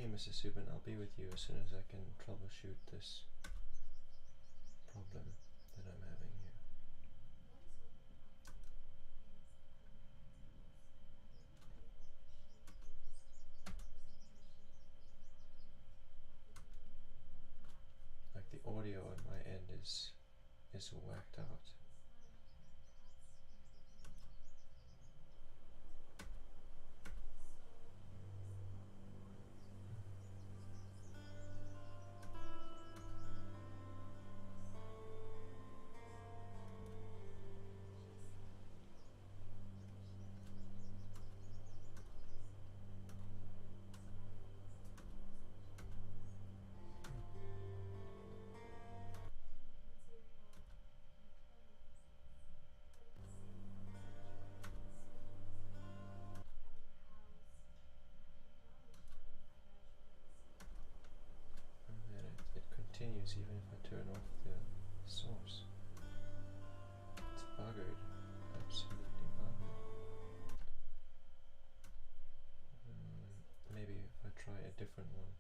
Mr. Subin, I'll be with you as soon as I can troubleshoot this problem that I'm having here. Like the audio on my end is whacked out. It continues even if I turn off the source. It's buggered. Absolutely buggered. Maybe if I try a different one.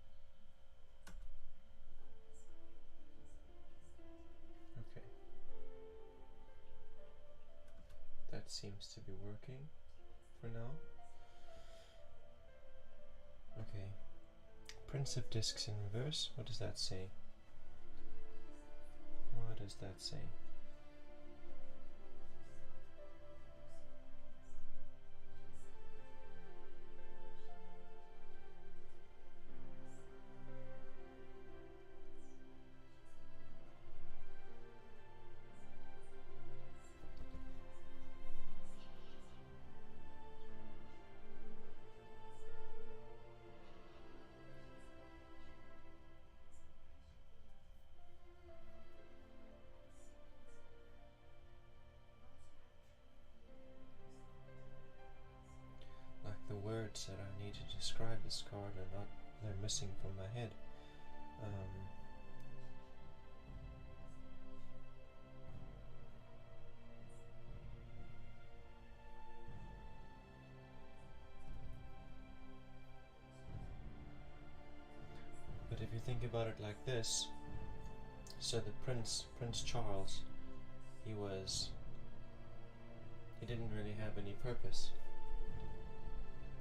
Okay. That seems to be working for now. Okay. Prince of Discs in reverse. What does that say? What does that say? The words that I need to describe this card are not, they're missing from my head. But if you think about it like this, so the Prince Charles, he didn't really have any purpose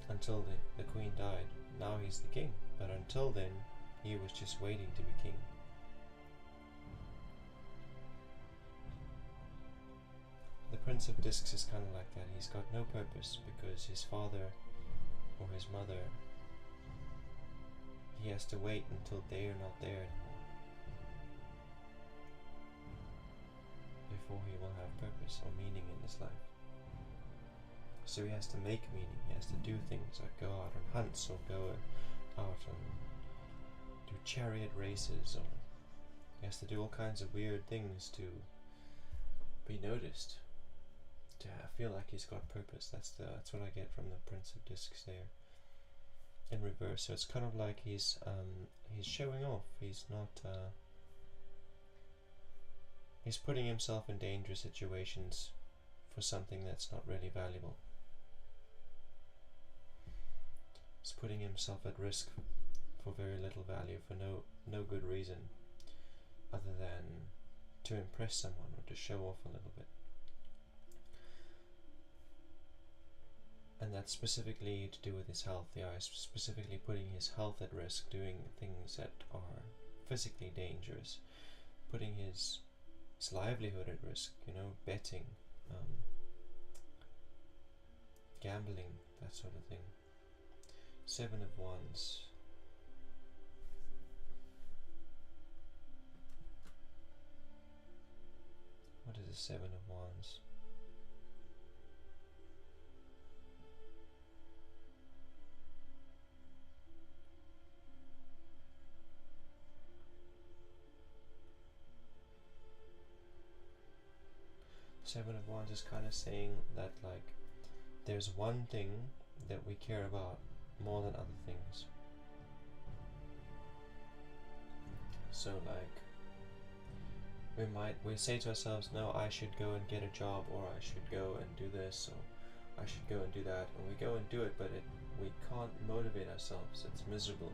until the Queen died. Now he's the king, but until then he was just waiting to be king. The Prince of Discs is kind of like that. He's got no purpose because his father or his mother, he has to wait until they are not there anymore before he will have purpose or meaning in his life. So he has to make meaning, he has to do things like go out on hunts or go out and do chariot races, or he has to do all kinds of weird things to be noticed, to feel like he's got purpose. That's what I get from the Prince of Discs there in reverse. So it's kind of like he's showing off. He's not he's putting himself in dangerous situations for something that's not really valuable. He's putting himself at risk for very little value, for no good reason other than to impress someone or to show off a little bit. And that's specifically to do with his health. Yeah, he's specifically putting his health at risk, doing things that are physically dangerous, putting his livelihood at risk, betting, gambling, that sort of thing. 7 of Wands. What is a 7 of Wands? Seven of Wands is kind of saying that, like, there's one thing that we care about more than other things. So, like, we say to ourselves, no, I should go and get a job, or I should go and do this, or I should go and do that, and we go and do it, but we can't motivate ourselves. It's miserable.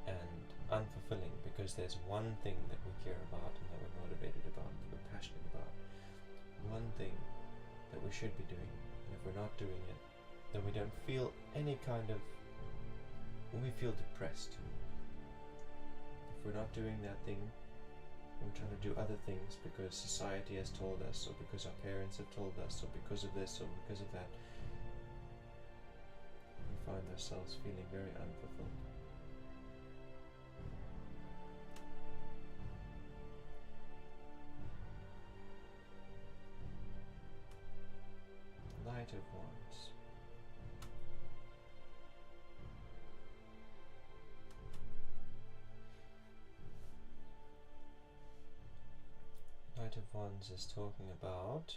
and unfulfilling, because there's one thing that we care about and that we're motivated about, that we're passionate about, one thing that we should be doing, and if we're not doing it, then we don't feel any kind of, we feel depressed. If we're not doing that thing, we're trying to do other things because society has told us, or because our parents have told us, or because of this, or because of that, we find ourselves feeling very unfulfilled. Knight of Wands. Knight of Wands is talking about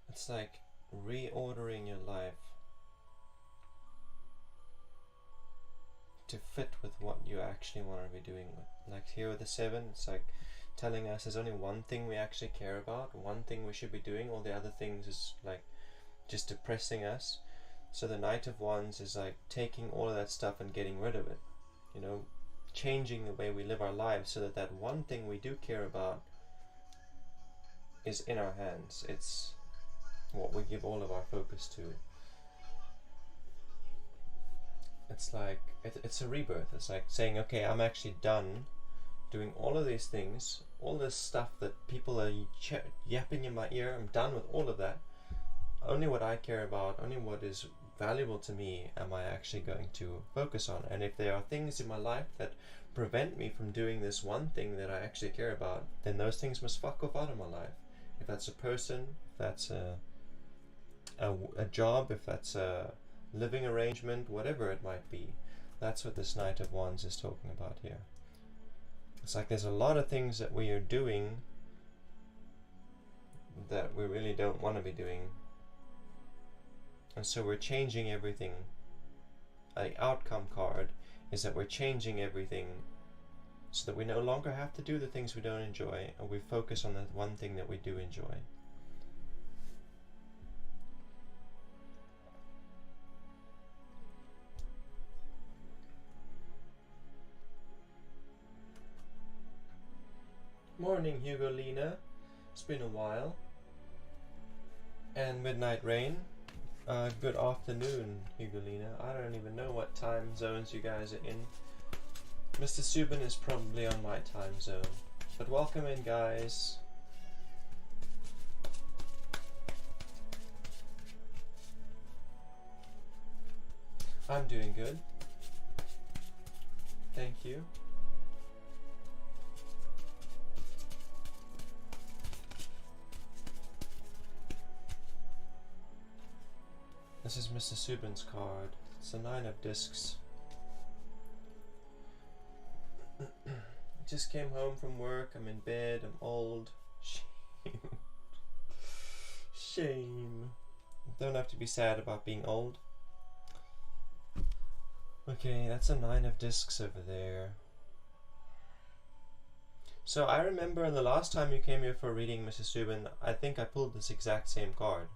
it's like reordering your life to fit with what you actually want to be doing with. Like here with the 7, it's like telling us there's only one thing we actually care about, one thing we should be doing, all the other things is like just depressing us. So the Knight of Wands is like taking all of that stuff and getting rid of it, you know, changing the way we live our lives so that that one thing we do care about is in our hands. It's what we give all of our focus to. It's like it's a rebirth. It's like saying, okay, I'm actually done doing all of these things, all this stuff that people are yapping in my ear. I'm done with all of that. Only what I care about, only what is valuable to me am I actually going to focus on. And if there are things in my life that prevent me from doing this one thing that I actually care about, then those things must fuck off out of my life. If that's a person, if that's a job, if that's a living arrangement, whatever it might be, that's what this Knight of Wands is talking about here. It's like there's a lot of things that we are doing that we really don't want to be doing, and so we're changing everything. The outcome card is that we're changing everything so that we no longer have to do the things we don't enjoy, and we focus on that one thing that we do enjoy. Morning, Hugo Lena. It's been a while. And Midnight Rain. Good afternoon, Hugo Lena. I don't even know what time zones you guys are in. Mr. Subin is probably on my time zone. But welcome in, guys. I'm doing good. Thank you. This is Mr. Subin's card. It's a 9 of discs. Just came home from work. I'm in bed. I'm old. Shame. Shame. Don't have to be sad about being old. Okay, that's a 9 of discs over there. So I remember the last time you came here for a reading, Mrs. Subin, I think I pulled this exact same card.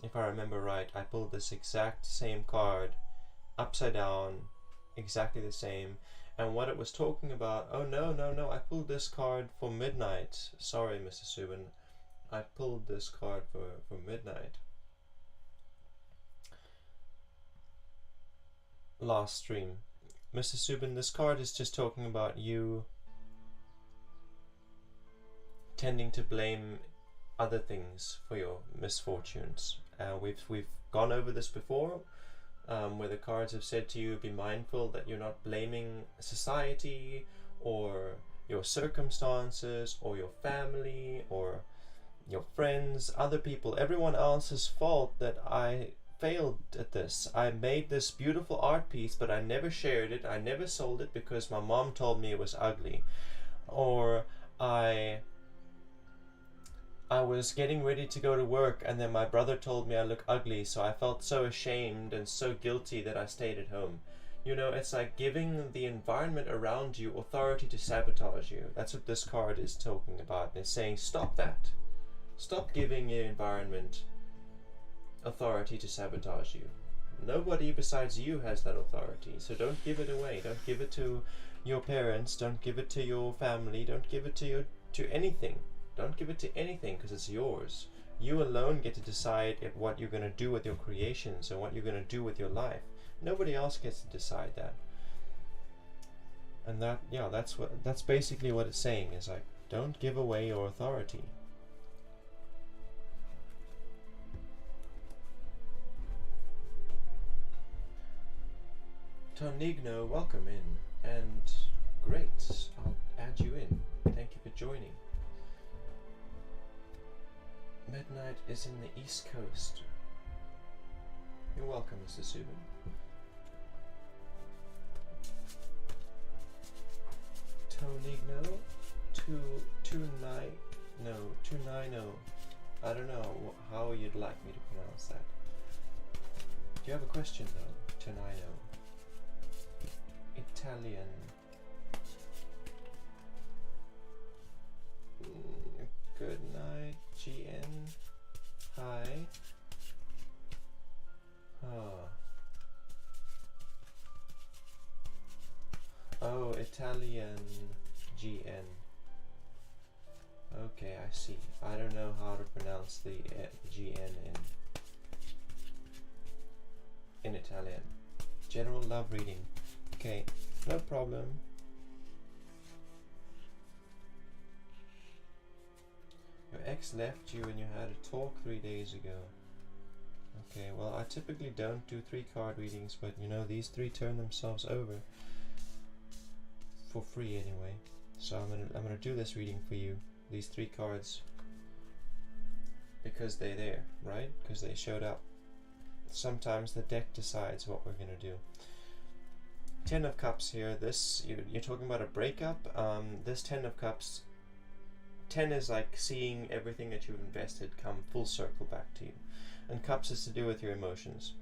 If I remember right, I pulled this exact same card, upside down, exactly the same. And what it was talking about, oh no, I pulled this card for midnight. Sorry, Mr. Subin, I pulled this card for midnight. Last stream. Mr. Subin, this card is just talking about you tending to blame other things for your misfortunes. We've gone over this before, where the cards have said to you, be mindful that you're not blaming society or your circumstances or your family or your friends, other people, everyone else's fault that I failed at this. I made this beautiful art piece, but I never shared it. I never sold it because my mom told me it was ugly. Or I was getting ready to go to work and then my brother told me I look ugly, so I felt so ashamed and so guilty that I stayed at home. You know, it's like giving the environment around you authority to sabotage you. That's what this card is talking about. And it's saying, stop that. Stop giving your environment authority to sabotage you. Nobody besides you has that authority, so don't give it away. Don't give it to your parents, don't give it to your family, don't give it to anything. Don't give it to anything, because it's yours. You alone get to decide what you're going to do with your creations and what you're going to do with your life. Nobody else gets to decide that. And that's basically what it's saying, is like, don't give away your authority. Tonigno, welcome in, and great, I'll add you in. Thank you for joining. Midnight is in the East Coast. You're welcome, Mr. Subin. Tonigno, 290. I don't know how you'd like me to pronounce that. Do you have a question though, Tonigno? Italian. Good night, GN. Hi. Oh, Italian GN. Okay, I see. I don't know how to pronounce the GN in Italian. General love reading. Okay, no problem. Your ex left you and you had a talk 3 days ago. Okay, well, I typically don't do 3 card readings, but you know, these 3 turn themselves over for free anyway. So I'm gonna do this reading for you, these 3 cards, because they're there, right? Because they showed up. Sometimes the deck decides what we're gonna do. 10 of Cups here. This, you're talking about a breakup. This 10 of Cups, 10 is like seeing everything that you've invested come full circle back to you, and Cups is to do with your emotions.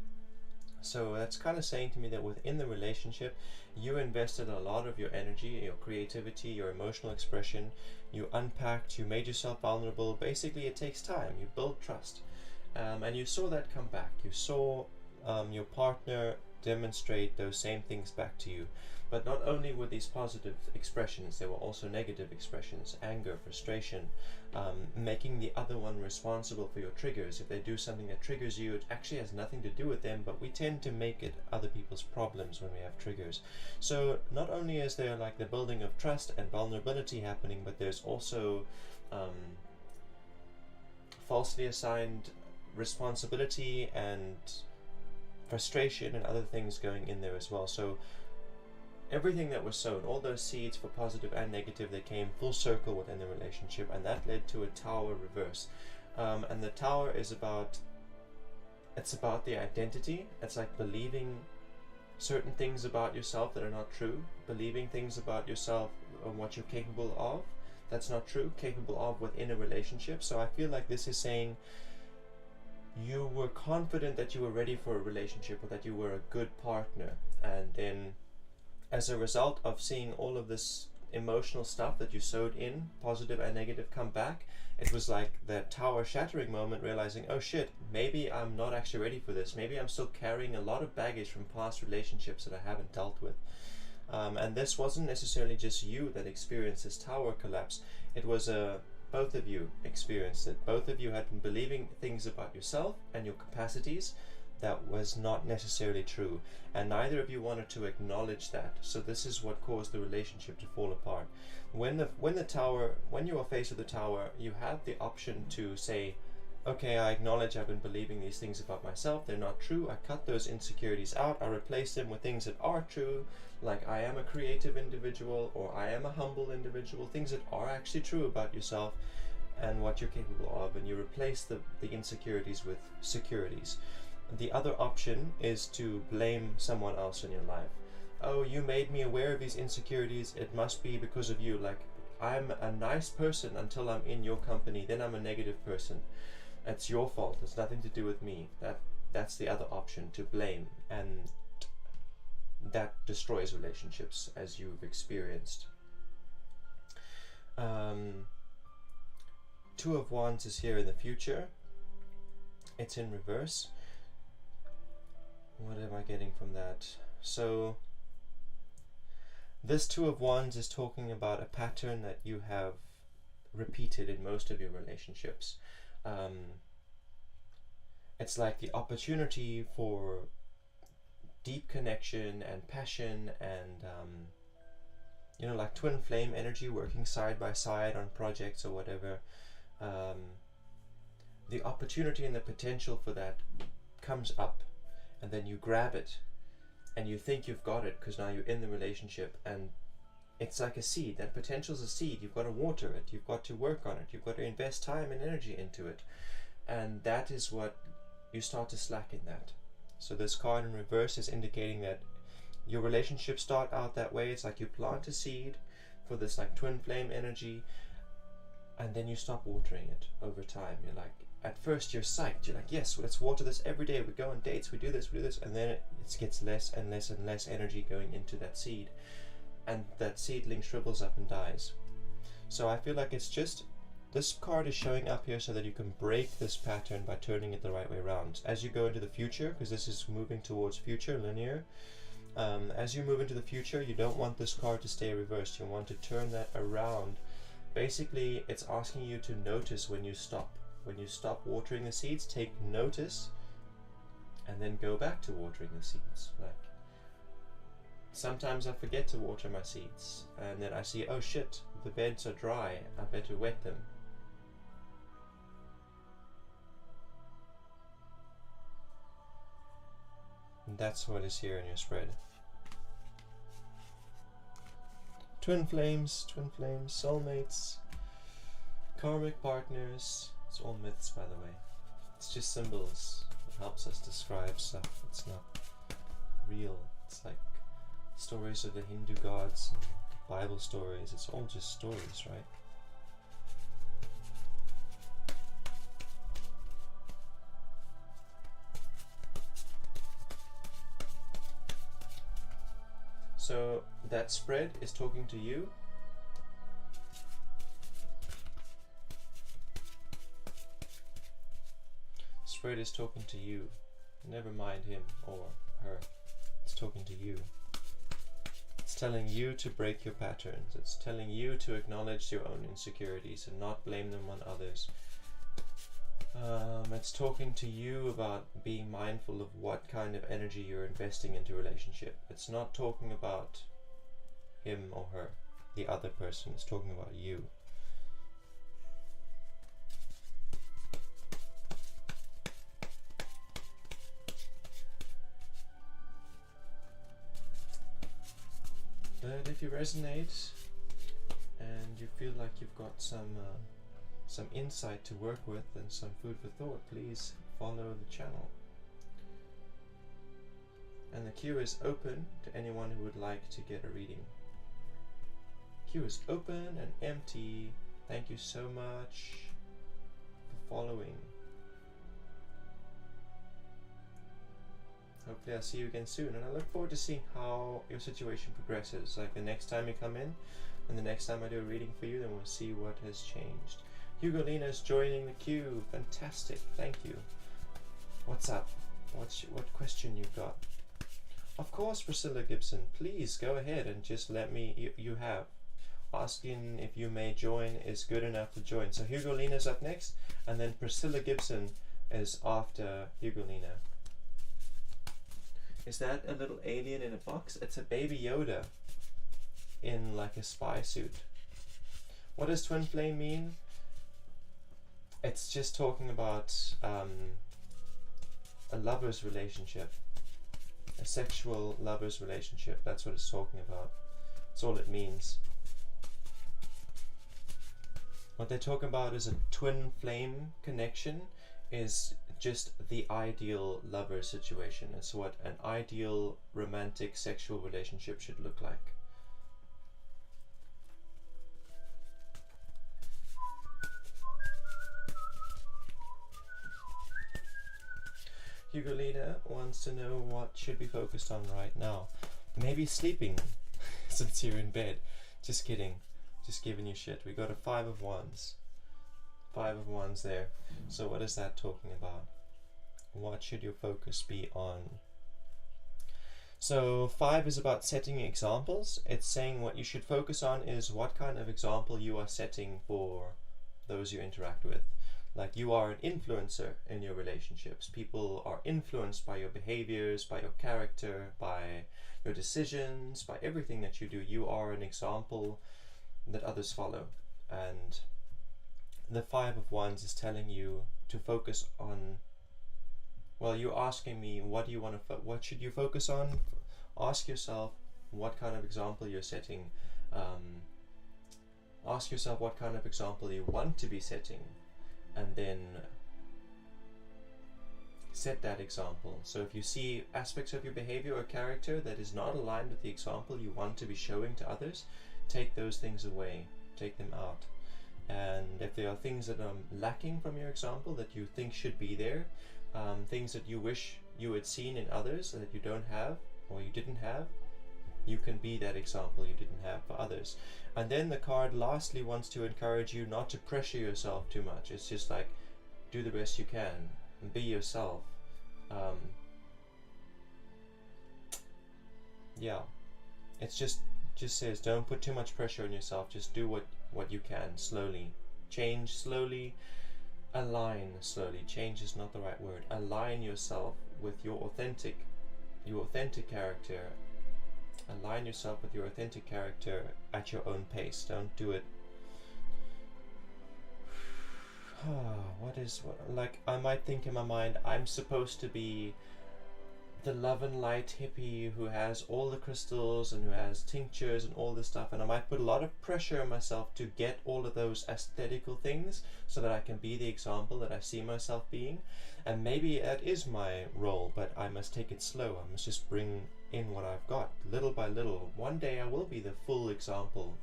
So that's kind of saying to me that within the relationship, you invested a lot of your energy, your creativity, your emotional expression. You unpacked, you made yourself vulnerable. Basically, it takes time. You build trust, and you saw that come back. You saw your partner demonstrate those same things back to you. But not only were these positive expressions, there were also negative expressions: anger, frustration, making the other one responsible for your triggers. If they do something that triggers you, it actually has nothing to do with them, but we tend to make it other people's problems when we have triggers. So not only is there like the building of trust and vulnerability happening, but there's also falsely assigned responsibility and frustration and other things going in there as well. So everything that was sown, all those seeds for positive and negative, they came full circle within the relationship, and that led to a Tower reverse. And the Tower is about, it's about the identity. It's like believing certain things about yourself that are not true, believing things about yourself and what you're capable of that's not true, capable of within a relationship. So I feel like this is saying you were confident that you were ready for a relationship, or that you were a good partner, and then as a result of seeing all of this emotional stuff that you sowed in, positive and negative, come back, it was like that Tower shattering moment, realizing, oh shit, maybe I'm not actually ready for this. Maybe I'm still carrying a lot of baggage from past relationships that I haven't dealt with. And this wasn't necessarily just you that experienced this Tower collapse. It was both of you experienced it. Both of you had been believing things about yourself and your capacities that was not necessarily true, and neither of you wanted to acknowledge that. So this is what caused the relationship to fall apart. When you are faced with the Tower, you have the option to say, okay, I acknowledge I've been believing these things about myself, they're not true, I cut those insecurities out, I replace them with things that are true, like I am a creative individual, or I am a humble individual, things that are actually true about yourself and what you're capable of, and you replace the insecurities with securities. The other option is to blame someone else in your life. Oh, you made me aware of these insecurities, it must be because of you. Like, I'm a nice person until I'm in your company, then I'm a negative person. It's your fault, it's nothing to do with me. That's the other option, to blame. And that destroys relationships, as you've experienced. Two of Wands is here in the future. It's in reverse. What am I getting from that? So this Two of Wands is talking about a pattern that you have repeated in most of your relationships. It's like the opportunity for deep connection and passion and you know, like twin flame energy, working side by side on projects or whatever. The opportunity and the potential for that comes up, and then you grab it and you think you've got it because now you're in the relationship, and it's like a seed. That potential's a seed. You've got to water it, you've got to work on it, you've got to invest time and energy into it, and that is what you start to slack in that. So this card in reverse is indicating that your relationships start out that way. It's like you plant a seed for this like twin flame energy, and then you stop watering it over time. You're like, at first you're psyched, you're like, yes, let's water this every day, we go on dates, we do this, and then it gets less and less and less energy going into that seed, and that seedling shrivels up and dies. So I feel like it's just, this card is showing up here so that you can break this pattern by turning it the right way around. As you go into the future, because this is moving towards future, linear, as you move into the future, you don't want this card to stay reversed. You want to turn that around. Basically, it's asking you to notice when you stop. When you stop watering the seeds, take notice, and then go back to watering the seeds. Like, sometimes I forget to water my seeds, and then I see, oh shit, the beds are dry, I better wet them. And that's what is here in your spread. Twin flames, soulmates, karmic partners. It's all myths, by the way. It's just symbols. It helps us describe stuff. It's not real. It's like stories of the Hindu gods and Bible stories. It's all just stories, right? So that spread is talking to you. Spread is talking to you. Never mind him or her. It's talking to you. It's telling you to break your patterns. It's telling you to acknowledge your own insecurities and not blame them on others. It's talking to you about being mindful of what kind of energy you're investing into a relationship. It's not talking about him or her, the other person. It's talking about you. But if you resonate and you feel like you've got some insight to work with and some food for thought, please follow the channel. And the queue is open to anyone who would like to get a reading. Queue is open and empty. Thank you so much for following. Hopefully I'll see you again soon, and I look forward to seeing how your situation progresses. Like the next time you come in and the next time I do a reading for you, then we'll see what has changed. Hugolina is joining the queue. Fantastic, thank you. What's up? What question you've got? Of course, Priscilla Gibson, please go ahead and just let me, you have. Asking if you may join is good enough to join. So Hugolina's up next, and then Priscilla Gibson is after Hugolina. Is that a little alien in a box? It's a baby Yoda in like a spy suit. What does twin flame mean? It's just talking about a lover's relationship, a sexual lover's relationship. That's what it's talking about. That's all it means. What they're talking about is a twin flame connection, is just the ideal lover situation. It's what an ideal romantic sexual relationship should look like. Hugolina wants to know what should be focused on right now. maybe sleeping since you're in bed. Just kidding. Just giving you shit. We got a 5 of Wands. 5 of Wands there. So what is that talking about? What should your focus be on? So 5 is about setting examples. It's saying what you should focus on is what kind of example you are setting for those you interact with. Like, you are an influencer in your relationships. People are influenced by your behaviors, by your character, by your decisions, by everything that you do. You are an example that others follow. And the 5 of Wands is telling you to focus on, well, you're asking me, what do you want to what should you focus on? Ask yourself what kind of example you're setting. Ask yourself what kind of example you want to be setting, and then set that example. So if you see aspects of your behavior or character that is not aligned with the example you want to be showing to others, take those things away, take them out. And if there are things that are lacking from your example that you think should be there, things that you wish you had seen in others that you don't have or you didn't have, you can be that example you didn't have for others. And then the card lastly wants to encourage you not to pressure yourself too much. It's just like, do the best you can and be yourself. Yeah, it's just says don't put too much pressure on yourself. Just do what you can slowly. Change slowly. Align slowly. Change is not the right word. Align yourself with your authentic character. Align yourself with your authentic character at your own pace. Don't do it. Like, I might think in my mind, I'm supposed to be the love and light hippie who has all the crystals and who has tinctures and all this stuff, and I might put a lot of pressure on myself to get all of those aesthetical things so that I can be the example that I see myself being. And maybe that is my role, but I must take it slow. I must just bring in what I've got little by little. One day I will be the full example.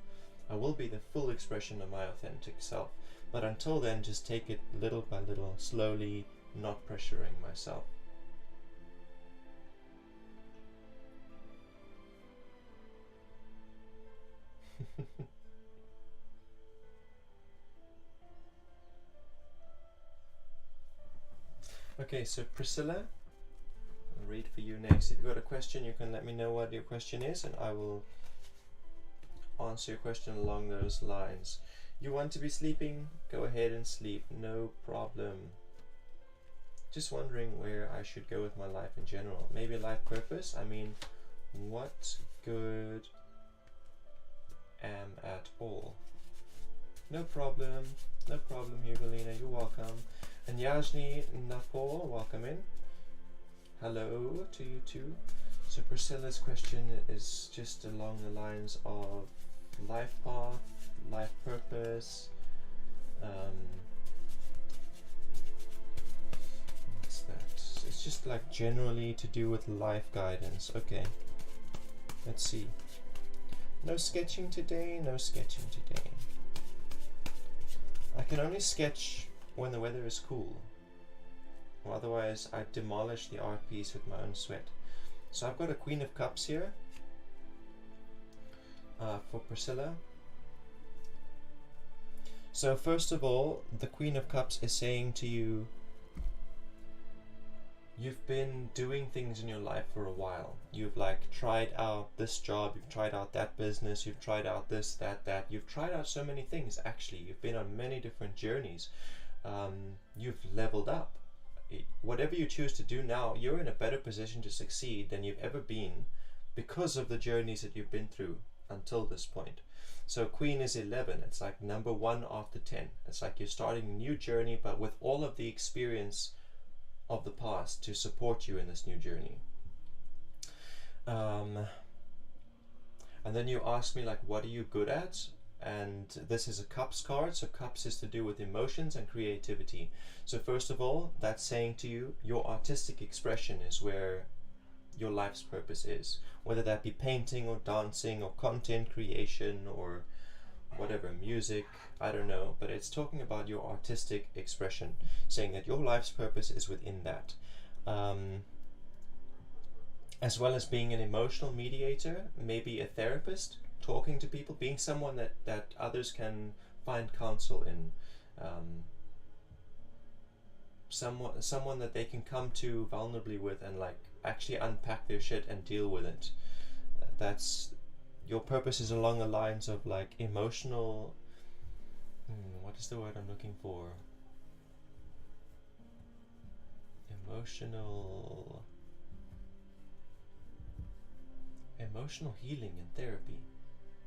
I will be the full expression of my authentic self. But until then, just take it little by little, slowly, not pressuring myself. Okay, so Priscilla, I'll read for you next. If you've got a question, you can let me know what your question is, and I will answer your question along those lines. You want to be sleeping? Go ahead and sleep, no problem. Just wondering where I should go with my life in general. Maybe life purpose? I mean, what good am at all? No problem, Hugolina, you're welcome. And Yajni Napor, welcome in. Hello to you too. So Priscilla's question is just along the lines of life path, life purpose. What's that? It's just like generally to do with life guidance. Okay, let's see. No sketching today, no sketching today. I can only sketch when the weather is cool. Or otherwise I demolish the art piece with my own sweat. So I've got a Queen of Cups here for Priscilla. So first of all, the Queen of Cups is saying to you, you've been doing things in your life for a while. You've like tried out this job, you've tried out that business, you've tried out this, that. You've tried out so many things actually. You've been on many different journeys. You've leveled up. Whatever you choose to do now, you're in a better position to succeed than you've ever been because of the journeys that you've been through until this point. So Queen is 11. It's like number 1 after 10. It's like you're starting a new journey, but with all of the experience of the past to support you in this new journey. And then you ask me, like, what are you good at? And this is a Cups card, so Cups is to do with emotions and creativity. So first of all, that's saying to you, your artistic expression is where your life's purpose is. Whether that be painting or dancing or content creation or whatever, music, I don't know. But it's talking about your artistic expression, saying that your life's purpose is within that. as well as being an emotional mediator, maybe a therapist, talking to people, being someone that others can find counsel in, someone that they can come to vulnerably with and like actually unpack their shit and deal with it. That's your purpose is along the lines of like emotional. What is the word I'm looking for? Emotional healing and therapy,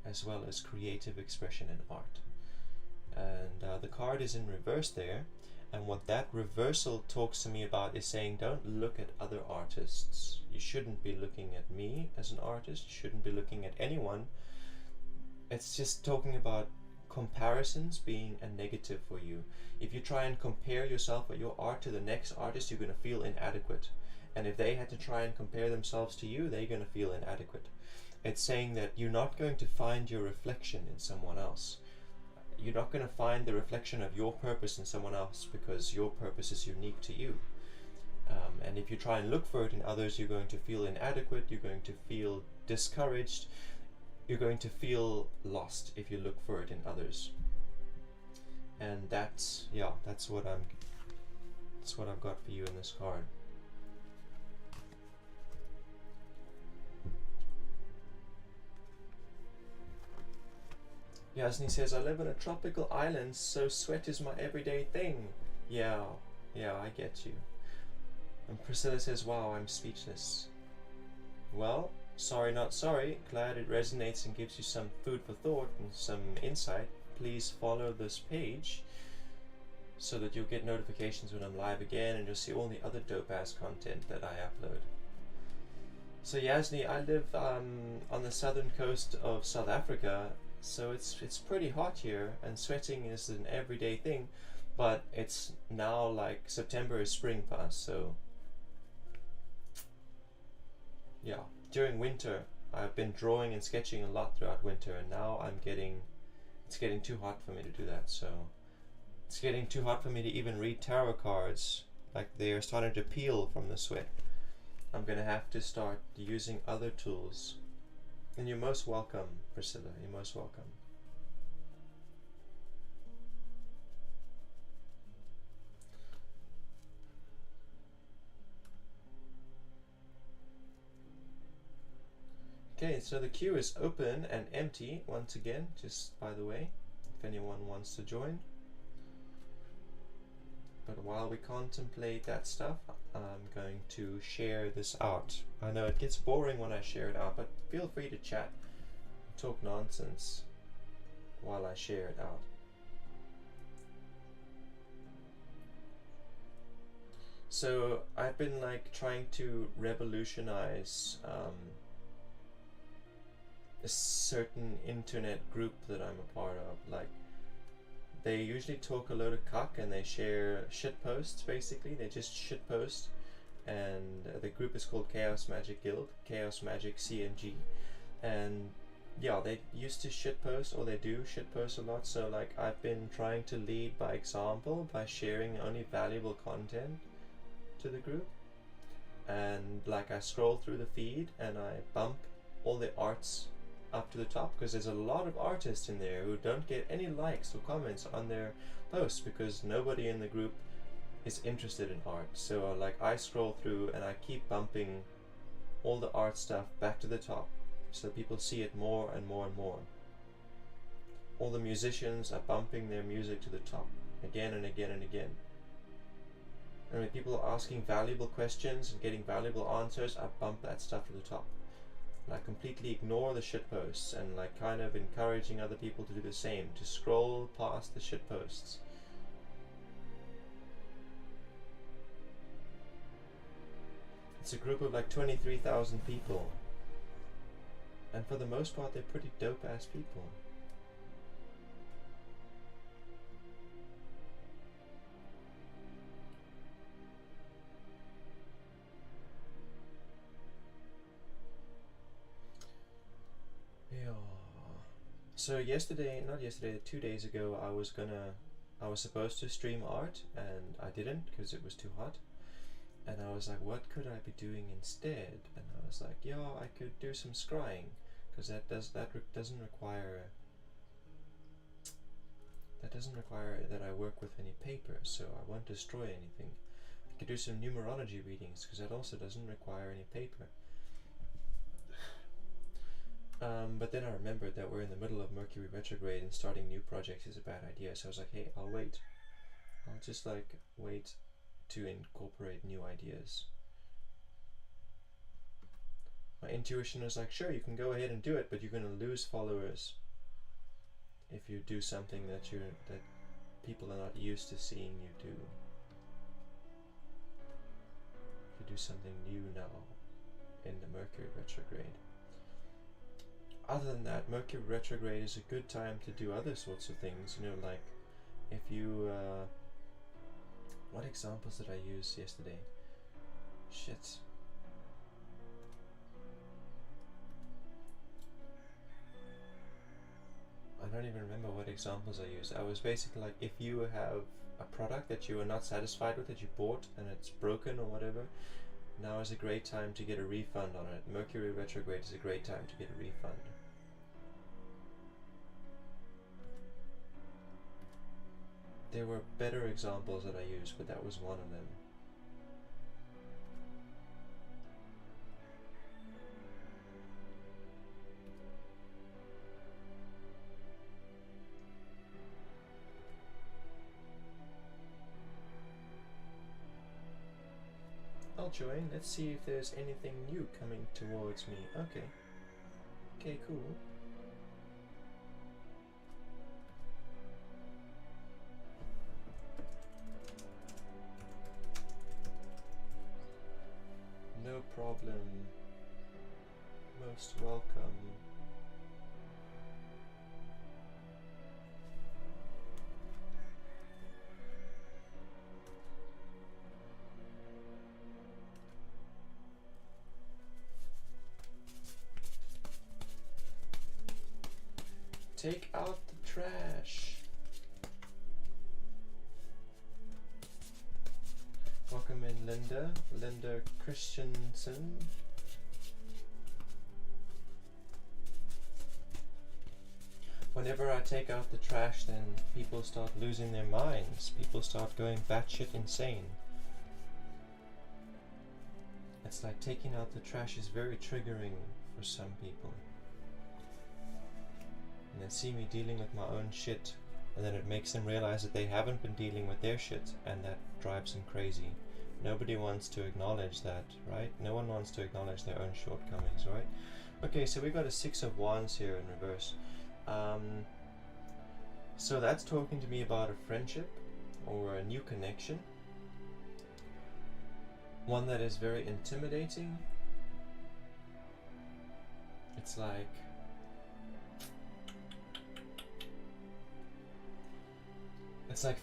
as well as creative expression and art. And the card is in reverse there, and what that reversal talks to me about is saying, don't look at other artists. You shouldn't be looking at me as an artist. You shouldn't be looking at anyone. It's just talking about comparisons being a negative for you. If you try and compare yourself or your art to the next artist, you're going to feel inadequate. And if they had to try and compare themselves to you, they're going to feel inadequate. It's saying that you're not going to find your reflection in someone else. You're not going to find the reflection of your purpose in someone else, because your purpose is unique to you. And if you try and look for it in others, you're going to feel inadequate, you're going to feel discouraged, you're going to feel lost if you look for it in others. And that's what I've got for you in this card. Yasni says, I live on a tropical island, so sweat is my everyday thing. Yeah, I get you. And Priscilla says, wow, I'm speechless. Well, sorry not sorry. Glad it resonates and gives you some food for thought and some insight. Please follow this page so that you'll get notifications when I'm live again, and you'll see all the other dope-ass content that I upload. So Yasni, I live on the southern coast of South Africa, so it's pretty hot here, and sweating is an everyday thing, but it's now like September is spring for us, so yeah. During winter, I've been drawing and sketching a lot throughout winter, and now it's getting too hot for me to do that, so it's getting too hot for me to even read tarot cards, like they're starting to peel from the sweat. I'm gonna have to start using other tools. And you're most welcome, Priscilla, you're most welcome. Okay, so the queue is open and empty once again, just by the way, if anyone wants to join. But while we contemplate that stuff, I'm going to share this out. I know it gets boring when I share it out, but feel free to chat, talk nonsense while I share it out. So I've been like trying to revolutionize a certain internet group that I'm a part of. Like, they usually talk a load of cuck and they share shit posts, basically. They just shit post. And the group is called Chaos Magic Guild, Chaos Magic CMG. And yeah, they used to shit post, or they do shit post a lot. So like, I've been trying to lead by example by sharing only valuable content to the group. And like, I scroll through the feed and I bump all the arts up to the top, because there's a lot of artists in there who don't get any likes or comments on their posts because nobody in the group is interested in art. So like, I scroll through and I keep bumping all the art stuff back to the top so people see it more and more and more. All the musicians are bumping their music to the top again and again and again. And when people are asking valuable questions and getting valuable answers, I bump that stuff to the top. And I completely ignore the shit posts, and like kind of encouraging other people to do the same, to scroll past the shit posts. It's a group of like 23,000 people, and for the most part they're pretty dope ass people. So not yesterday, 2 days ago, I was supposed to stream art, and I didn't because it was too hot. And I was like, what could I be doing instead? And I was like, yeah, I could do some scrying, because doesn't require that I work with any paper, so I won't destroy anything. I could do some numerology readings, because that also doesn't require any paper. But then I remembered that we're in the middle of Mercury retrograde and starting new projects is a bad idea, so I was like, hey, I'll wait. I'll just like wait to incorporate new ideas. My intuition was like, sure, you can go ahead and do it, but you're going to lose followers if you do something that people are not used to seeing you do. If you do something new now in the Mercury retrograde. Other than that, Mercury retrograde is a good time to do other sorts of things, you know, like if you what examples did I use yesterday? Shit. I don't even remember what examples I used. I was basically like, if you have a product that you are not satisfied with, that you bought and it's broken or whatever, now is a great time to get a refund on it. Mercury retrograde is a great time to get a refund. There were better examples that I used, but that was one of them. I'll join. Let's see if there's anything new coming towards me. Okay. Okay, cool. No problem. Most welcome. Take out the trash. Welcome in, Linda Christensen. Whenever I take out the trash, then people start losing their minds. People start going batshit insane. It's like taking out the trash is very triggering for some people. And then see me dealing with my own shit, and then it makes them realize that they haven't been dealing with their shit, and that drives them crazy. Nobody wants to acknowledge that, right? No one wants to acknowledge their own shortcomings, right? Okay, so we got a 6 of Wands here in reverse. So that's talking to me about a friendship or a new connection. One that is very intimidating. It's like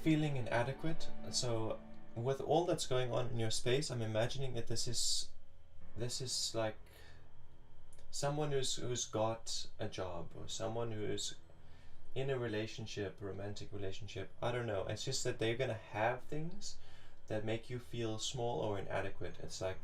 feeling inadequate. So with all that's going on in your space, I'm imagining that this is like someone who's got a job, or someone who's in a relationship, a romantic relationship. I don't know. It's just that they're gonna have things that make you feel small or inadequate. It's like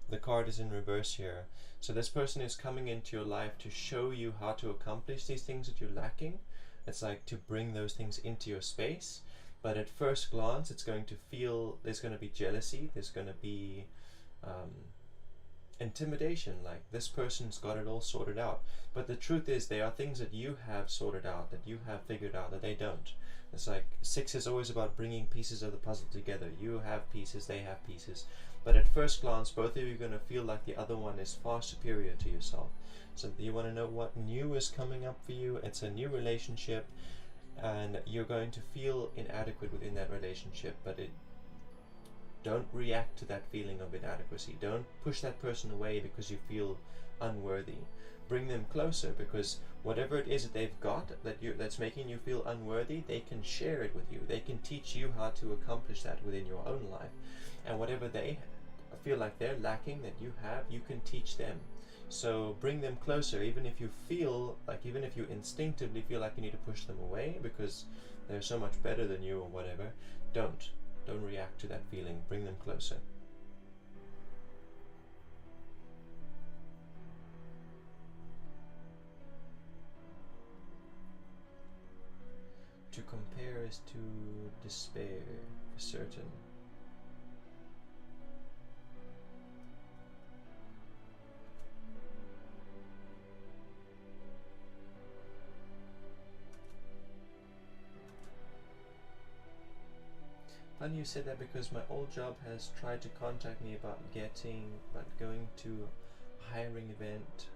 the card is in reverse here. So this person is coming into your life to show you how to accomplish these things that you're lacking. It's like to bring those things into your space. But at first glance, it's going to feel, there's going to be jealousy, there's going to be intimidation, like this person's got it all sorted out. But the truth is, there are things that you have sorted out, that you have figured out, that they don't. It's like 6 is always about bringing pieces of the puzzle together. You have pieces, they have pieces. But at first glance, both of you are going to feel like the other one is far superior to yourself. So you want to know what new is coming up for you. It's a new relationship, and you're going to feel inadequate within that relationship, but don't react to that feeling of inadequacy. Don't push that person away because you feel unworthy. Bring them closer, because whatever it is that they've got that's making you feel unworthy, they can share it with you. They can teach you how to accomplish that within your own life. And whatever they feel like they're lacking that you have, you can teach them. So bring them closer, even if you instinctively feel like you need to push them away because they're so much better than you or whatever. Don't react to that feeling. Bring them closer. To compare is to despair, for certain. Funny you said that, because my old job has tried to contact me about going to a hiring event,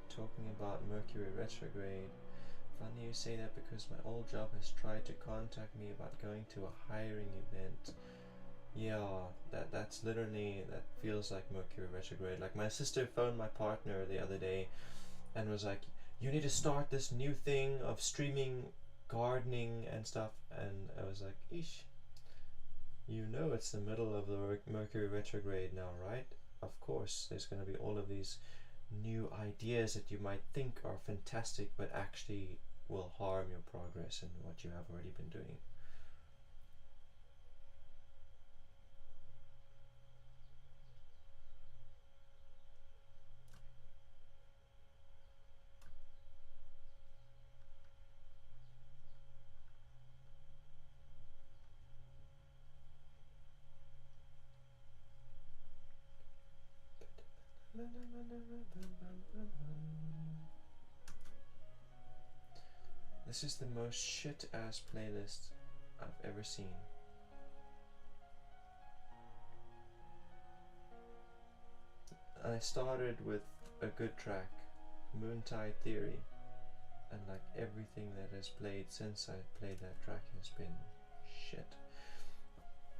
talking about Mercury retrograde. Funny you say that, because my old job has tried to contact me about going to a hiring event. Yeah, that's literally, that feels like Mercury retrograde. Like, my sister phoned my partner the other day and was like, you need to start this new thing of streaming gardening and stuff, and I was like, eesh. You know it's the middle of the Mercury retrograde now, right? Of course, there's going to be all of these new ideas that you might think are fantastic, but actually will harm your progress and what you have already been doing. This is the most shit-ass playlist I've ever seen. I started with a good track, Moontide Theory, and like everything that has played since I played that track has been shit.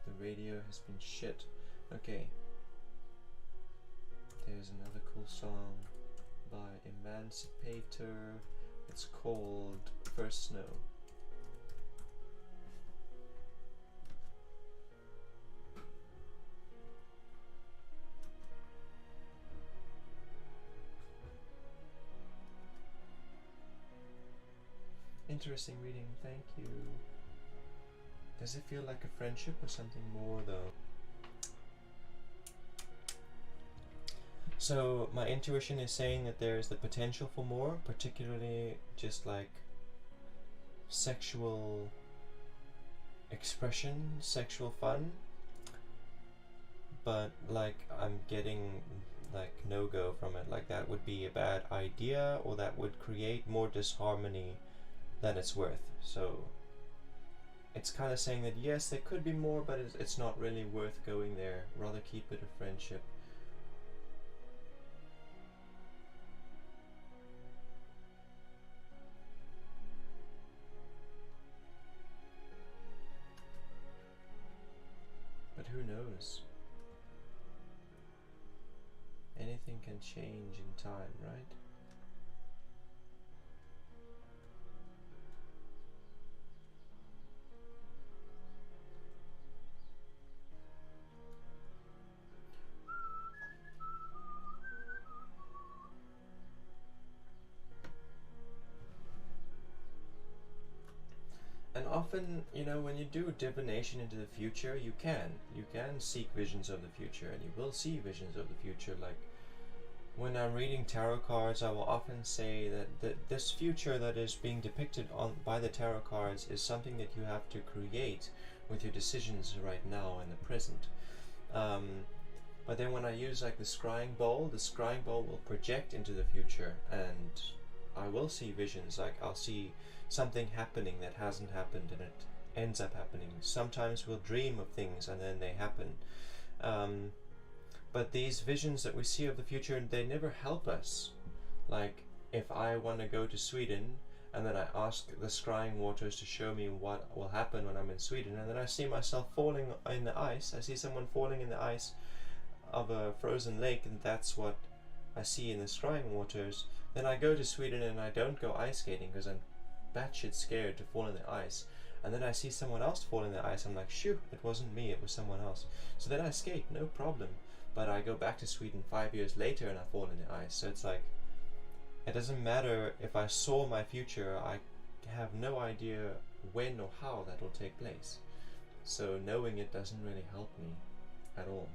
The radio has been shit. Okay. There's another cool song by Emancipator. It's called First Snow. Interesting reading, thank you. Does it feel like a friendship or something more though? So my intuition is saying that there is the potential for more, particularly just like sexual expression, sexual fun, but like I'm getting like no-go from it, like that would be a bad idea or that would create more disharmony than it's worth. So it's kind of saying that yes, there could be more, but it's not really worth going there, rather keep it a friendship. But who knows? Anything can change in time, right? And often, you know, when you do divination into the future, you can seek visions of the future, and you will see visions of the future. Like, when I'm reading tarot cards, I will often say that this future that is being depicted by the tarot cards is something that you have to create with your decisions right now in the present. But then when I use like the scrying bowl will project into the future, and I will see visions. Like, I'll see something happening that hasn't happened and it ends up happening. Sometimes we'll dream of things and then they happen. But these visions that we see of the future, they never help us. Like, if I want to go to Sweden and then I ask the scrying waters to show me what will happen when I'm in Sweden, and then I see myself falling in the ice, I see someone falling in the ice of a frozen lake, and that's what I see in the scrying waters, then I go to Sweden and I don't go ice skating because I'm batshit scared to fall in the ice. And then I see someone else fall in the ice, I'm like, shoot, it wasn't me, it was someone else. So then I skate, no problem. But I go back to Sweden 5 years later and I fall in the ice. So it's like, it doesn't matter if I saw my future, I have no idea when or how that will take place. So knowing it doesn't really help me at all.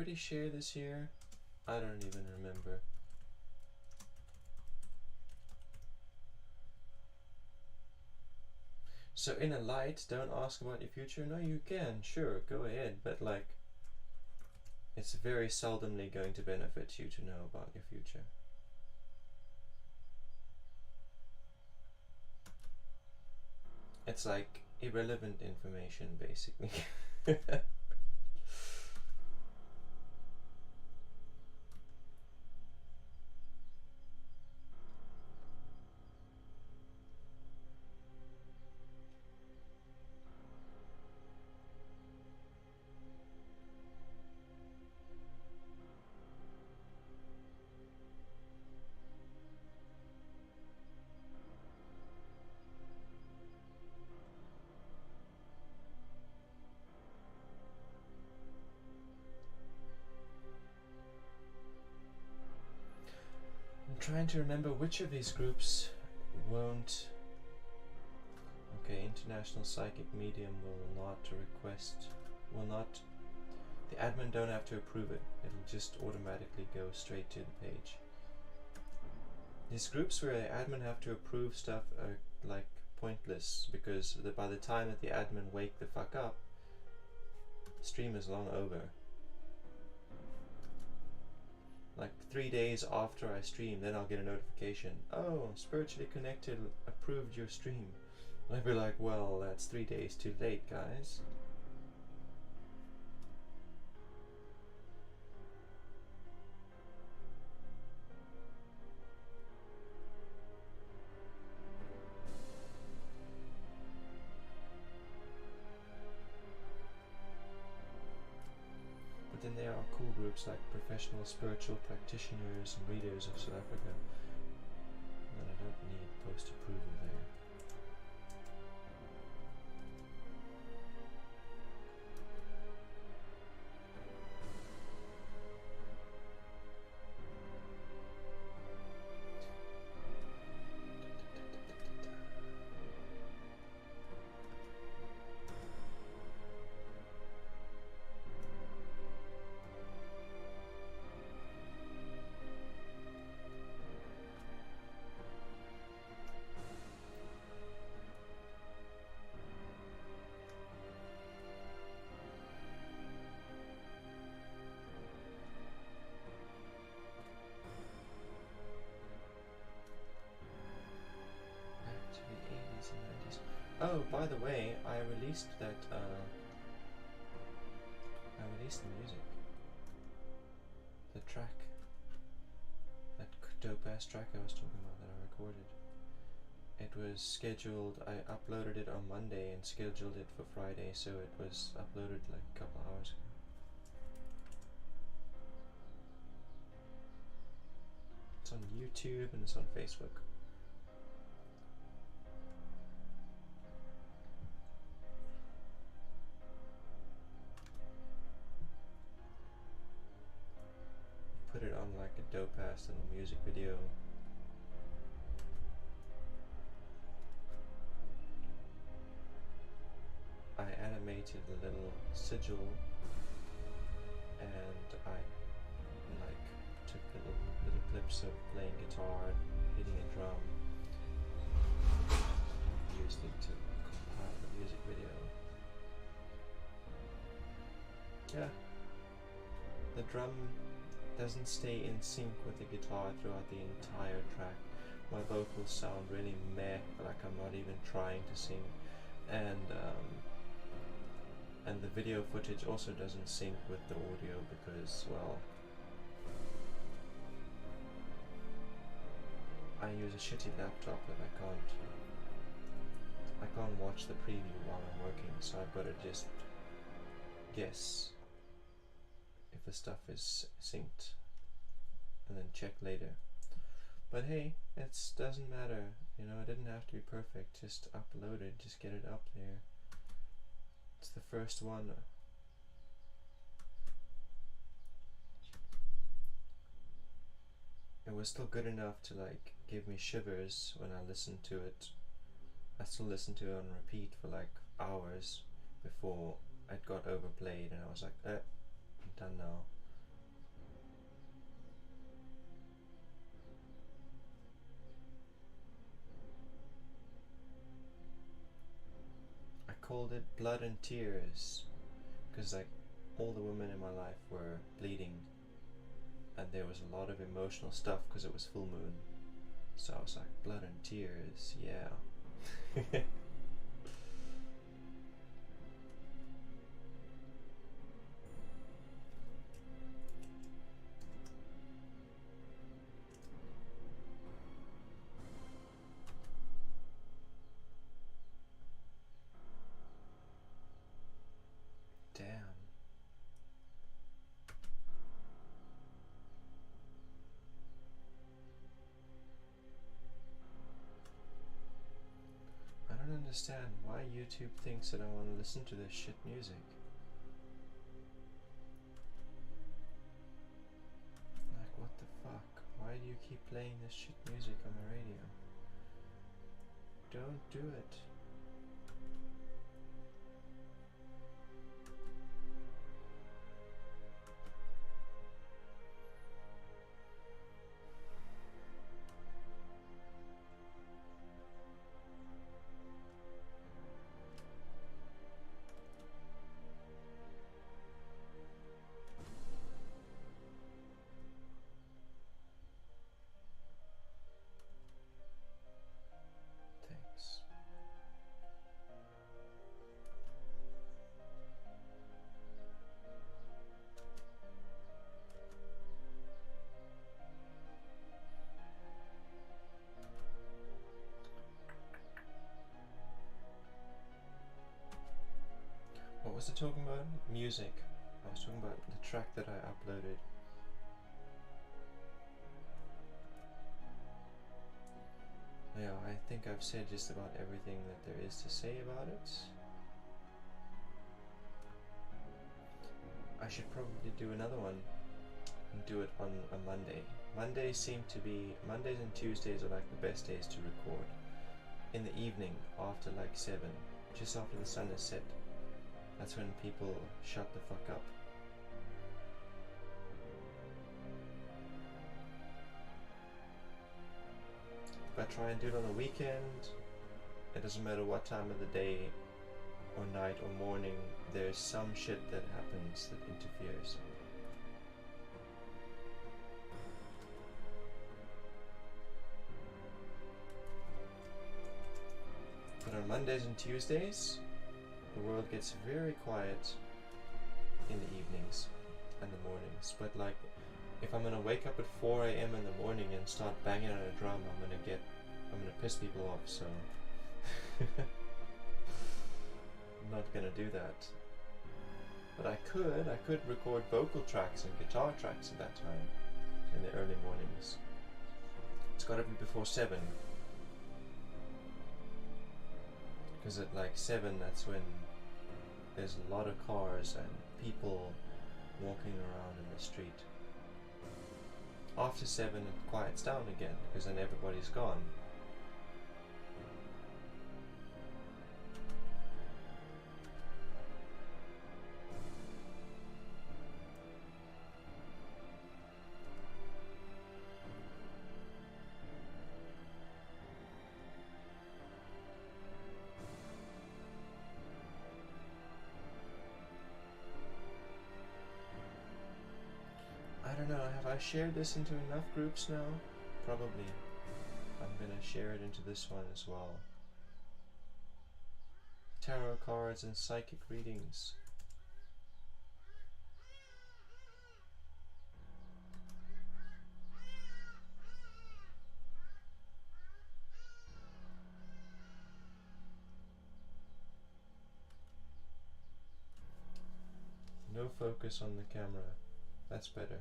already share this here? I don't even remember. So in a light, don't ask about your future. No, you can, sure, go ahead, but like, it's very seldomly going to benefit you to know about your future. It's like irrelevant information, basically. I'm trying to remember which of these groups won't. Okay, International Psychic Medium will not request, will not, the admin don't have to approve it, it'll just automatically go straight to the page. These groups where the admin have to approve stuff are like pointless, because by the time that the admin wake the fuck up, the stream is long over. Like 3 days after I stream, then I'll get a notification. Oh, Spiritually Connected approved your stream. And I'd be like, well, that's 3 days too late, guys. But then there are cool groups like Professional Spiritual Practitioners and Readers of South Africa. And I don't need post-approval there. Oh, by the way, I released that, I released the music. The track. That dope-ass track I was talking about that I recorded. It was scheduled, I uploaded it on Monday and scheduled it for Friday, so it was uploaded like a couple hours ago. It's on YouTube and it's on Facebook. Put it on like a dope-ass little music video. I animated a little sigil and I like took little clips of playing guitar, hitting a drum, used it to compile the music video. Yeah, the drum doesn't stay in sync with the guitar throughout the entire track. My vocals sound really meh, like I'm not even trying to sing, and the video footage also doesn't sync with the audio because, well, I use a shitty laptop that I can't watch the preview while I'm working, so I've got to just guess if the stuff is synced and then check later. But hey, it doesn't matter, you know, it didn't have to be perfect, just upload it, just get it up there. It's the first one. It was still good enough to like give me shivers when I listened to it. I still listened to it on repeat for like hours before it got overplayed and I was like, I'm done now. called it Blood and Tears, because like all the women in my life were bleeding, and there was a lot of emotional stuff because it was full moon. So I was like, blood and tears, yeah. Damn. I don't understand why YouTube thinks that I want to listen to this shit music. Like, what the fuck? Why do you keep playing this shit music on the radio? Don't do it. Thanks. What was I talking about? Music. I was talking about the track that I uploaded. Yeah, I think I've said just about everything that there is to say about it. I should probably do another one and do it on a Monday. Mondays and Tuesdays are like the best days to record. In the evening, after like 7, just after the sun is set. That's when people shut the fuck up. If I try and do it on the weekend, it doesn't matter what time of the day or night or morning, there's some shit that happens that interferes. But on Mondays and Tuesdays, the world gets very quiet in the evenings and the mornings. But like, if I'm gonna wake up at 4 AM in the morning and start banging on a drum, I'm gonna piss people off, so I'm not gonna do that. But I could record vocal tracks and guitar tracks at that time, in the early mornings. It's gotta be before 7. Because at like 7, that's when there's a lot of cars and people walking around in the street. After 7, it quiets down again, because then everybody's gone. I don't know, have I shared this into enough groups now? Probably. I'm gonna share it into this one as well. Tarot cards and psychic readings. No focus on the camera. That's better.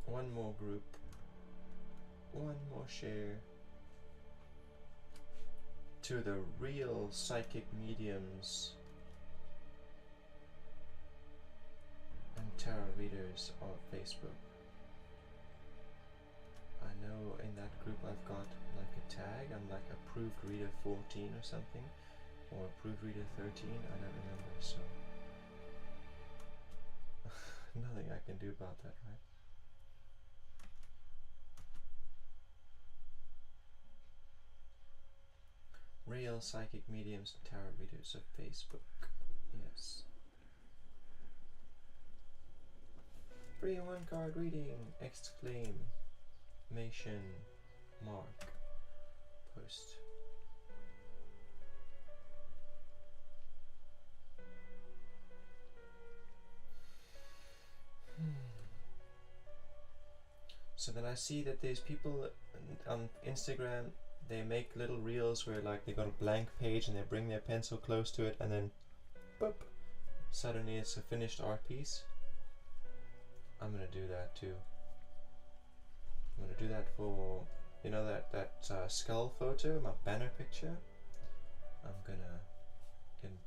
One more group. One more share. To the real psychic mediums and tarot readers of Facebook. I know in that group I've got like a tag, I'm like approved reader 14 or something, or proofreader 13, I don't remember, so nothing I can do about that, right? Real psychic mediums and tarot readers of Facebook. Yes. Free 1-card reading! Exclamation mark. Post. So then I see that there's people on Instagram, they make little reels where like they got a blank page and they bring their pencil close to it and then boop, suddenly it's a finished art piece. I'm gonna do that too. I'm gonna do that for, you know, that skull photo, my banner picture. I'm gonna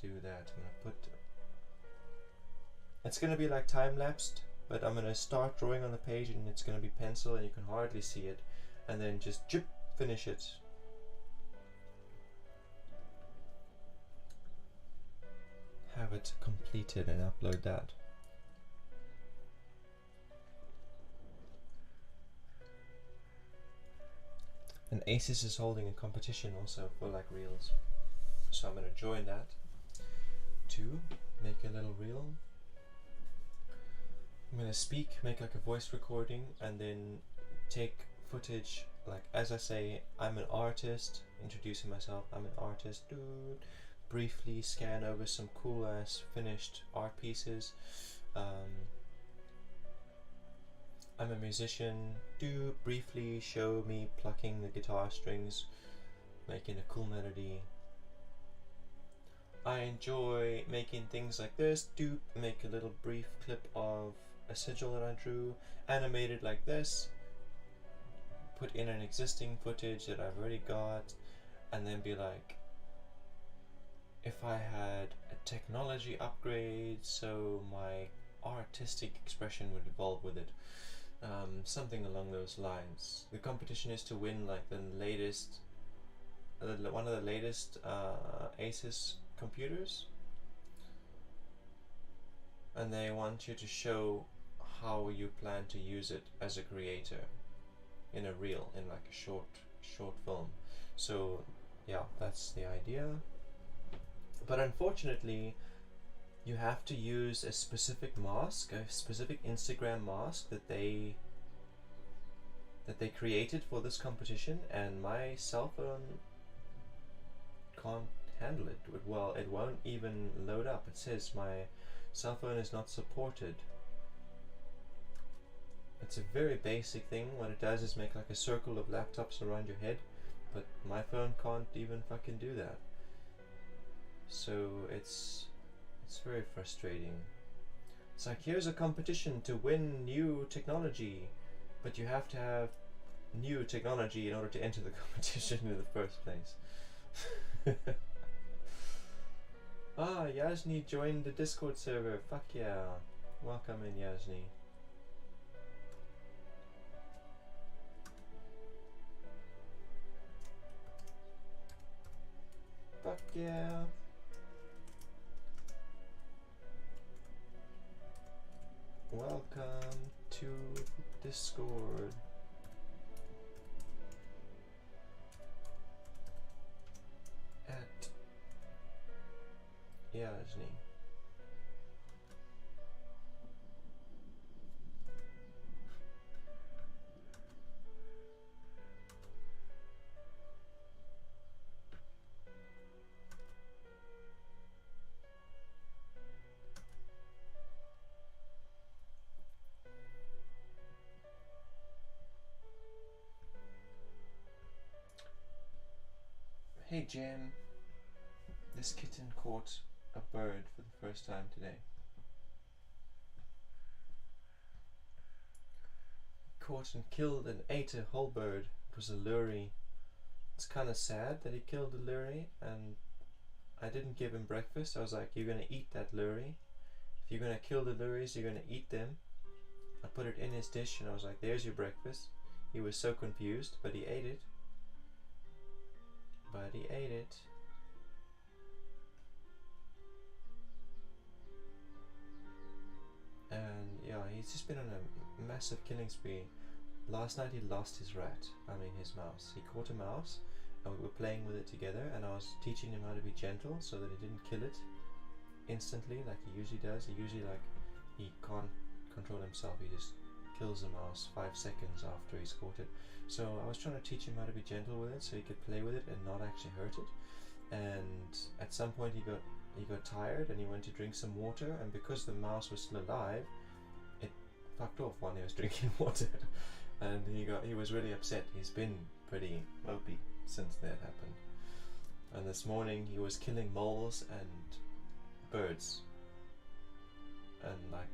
do that. I'm gonna put, it's gonna be like time-lapsed, but I'm gonna start drawing on the page and it's gonna be pencil and you can hardly see it, and then just finish it. Have it completed and upload that. And Aces is holding a competition also for like reels, so I'm gonna join that to make a little reel. I'm gonna speak, make like a voice recording, and then take footage, like as I say, I'm an artist, introducing myself, I'm an artist, dude, briefly scan over some cool ass finished art pieces. I'm a musician, do briefly show me plucking the guitar strings, making a cool melody. I enjoy making things like this, do make a little brief clip of a sigil that I drew, animated like this, put in an existing footage that I've already got, and then be like, if I had a technology upgrade so my artistic expression would evolve with it. Something along those lines. The competition is to win like the latest, one of the latest Asus computers, and they want you to show how you plan to use it as a creator in a reel, in like a short film. So yeah, that's the idea. But unfortunately, you have to use a specific mask, a specific Instagram mask that they created for this competition, and my cell phone can't handle it. Well, it won't even load up. It says my cell phone is not supported. It's a very basic thing. What it does is make like a circle of laptops around your head, but my phone can't even fucking do that. So it's very frustrating. It's like, here's a competition to win new technology, but you have to have new technology in order to enter the competition in the first place. Ah, Yasni joined the Discord server. Fuck yeah. Welcome in, Yasni. Fuck yeah. Welcome to Discord. At Yasni. Hey Jim, this kitten caught a bird for the first time today. Caught and killed and ate a whole bird. It was a lory. It's kind of sad that he killed the lory, and I didn't give him breakfast. I was like, you're gonna eat that lory. If you're gonna kill the lories, you're gonna eat them. I put it in his dish and I was like, there's your breakfast. He was so confused, but he ate it. But he ate it. yeah, he's just been on a massive killing spree. Last night he lost his rat, his mouse. He caught a mouse and we were playing with it together, and I was teaching him how to be gentle so that he didn't kill it instantly like he usually does. He can't control himself, he just kills the mouse 5 seconds after he's caught it. So I was trying to teach him how to be gentle with it so he could play with it and not actually hurt it. And at some point he got tired and he went to drink some water, and because the mouse was still alive, it fucked off while he was drinking water. And he was really upset. He's been pretty mopey since that happened. And this morning he was killing moles and birds. And like,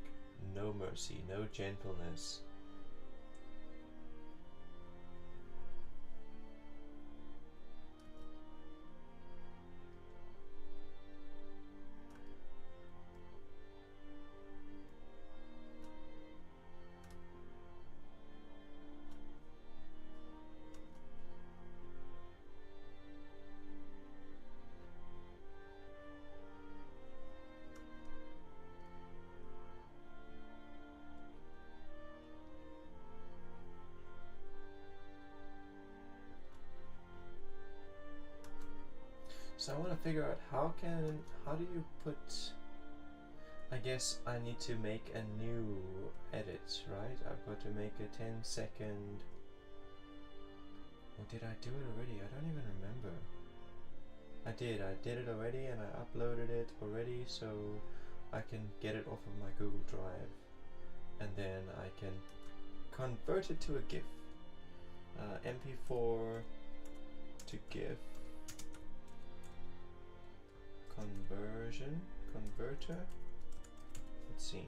no mercy, no gentleness. So I want to figure out how do you put, I guess I need to make a new edit, right? I've got to make a 10-second, or did I do it already? I don't even remember. I did it already, and I uploaded it already, so I can get it off of my Google Drive, and then I can convert it to a GIF. MP4 to GIF. Converter. Let's see.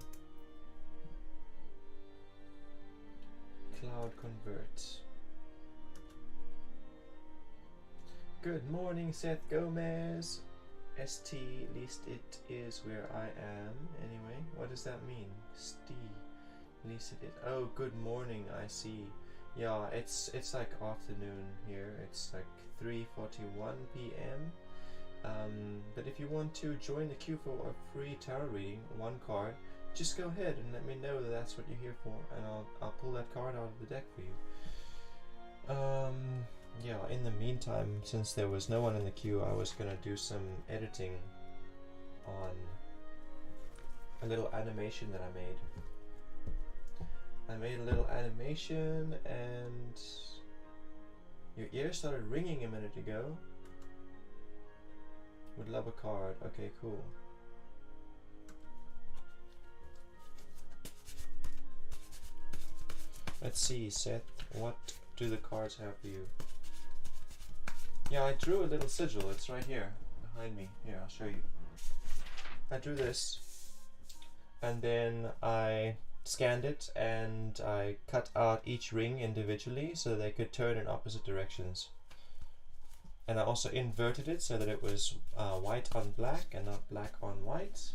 Cloud convert. Good morning, Seth Gomez. ST, least it is where I am. Anyway, what does that mean? ST, least it is. Oh, good morning. I see. Yeah, it's like afternoon here. It's like 3:41 p.m. But if you want to join the queue for a free tarot reading, one card, just go ahead and let me know that that's what you're here for, and I'll pull that card out of the deck for you. Yeah, in the meantime, since there was no one in the queue, I was gonna do some editing on a little animation that I made. I made a little animation, and your ear started ringing a minute ago. Would love a card. Okay, cool. Let's see, Seth, what do the cards have for you? Yeah, I drew a little sigil. It's right here behind me. Here, I'll show you. I drew this, and then I scanned it, and I cut out each ring individually so they could turn in opposite directions. And I also inverted it so that it was white on black and not black on white.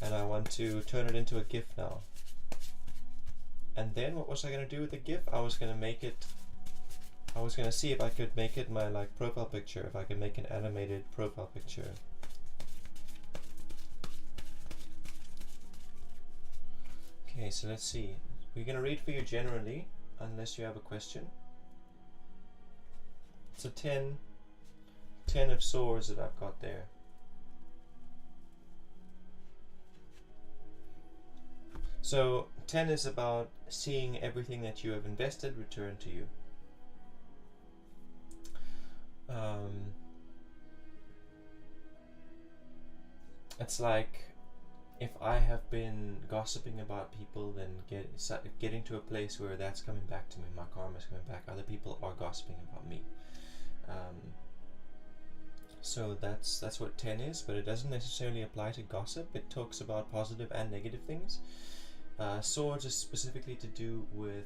And I want to turn it into a GIF now. And then what was I going to do with the GIF? I was going to see if I could make it my like profile picture, if I could make an animated profile picture. Okay, so let's see. We're going to read for you generally, unless you have a question. It's a 10 of swords that I've got there. So 10 is about seeing everything that you have invested return to you. It's like if I have been gossiping about people, then getting to a place where that's coming back to me, my karma is coming back. Other people are gossiping about me. So that's what 10 is, but it doesn't necessarily apply to gossip. It talks about positive and negative things. Swords is specifically to do with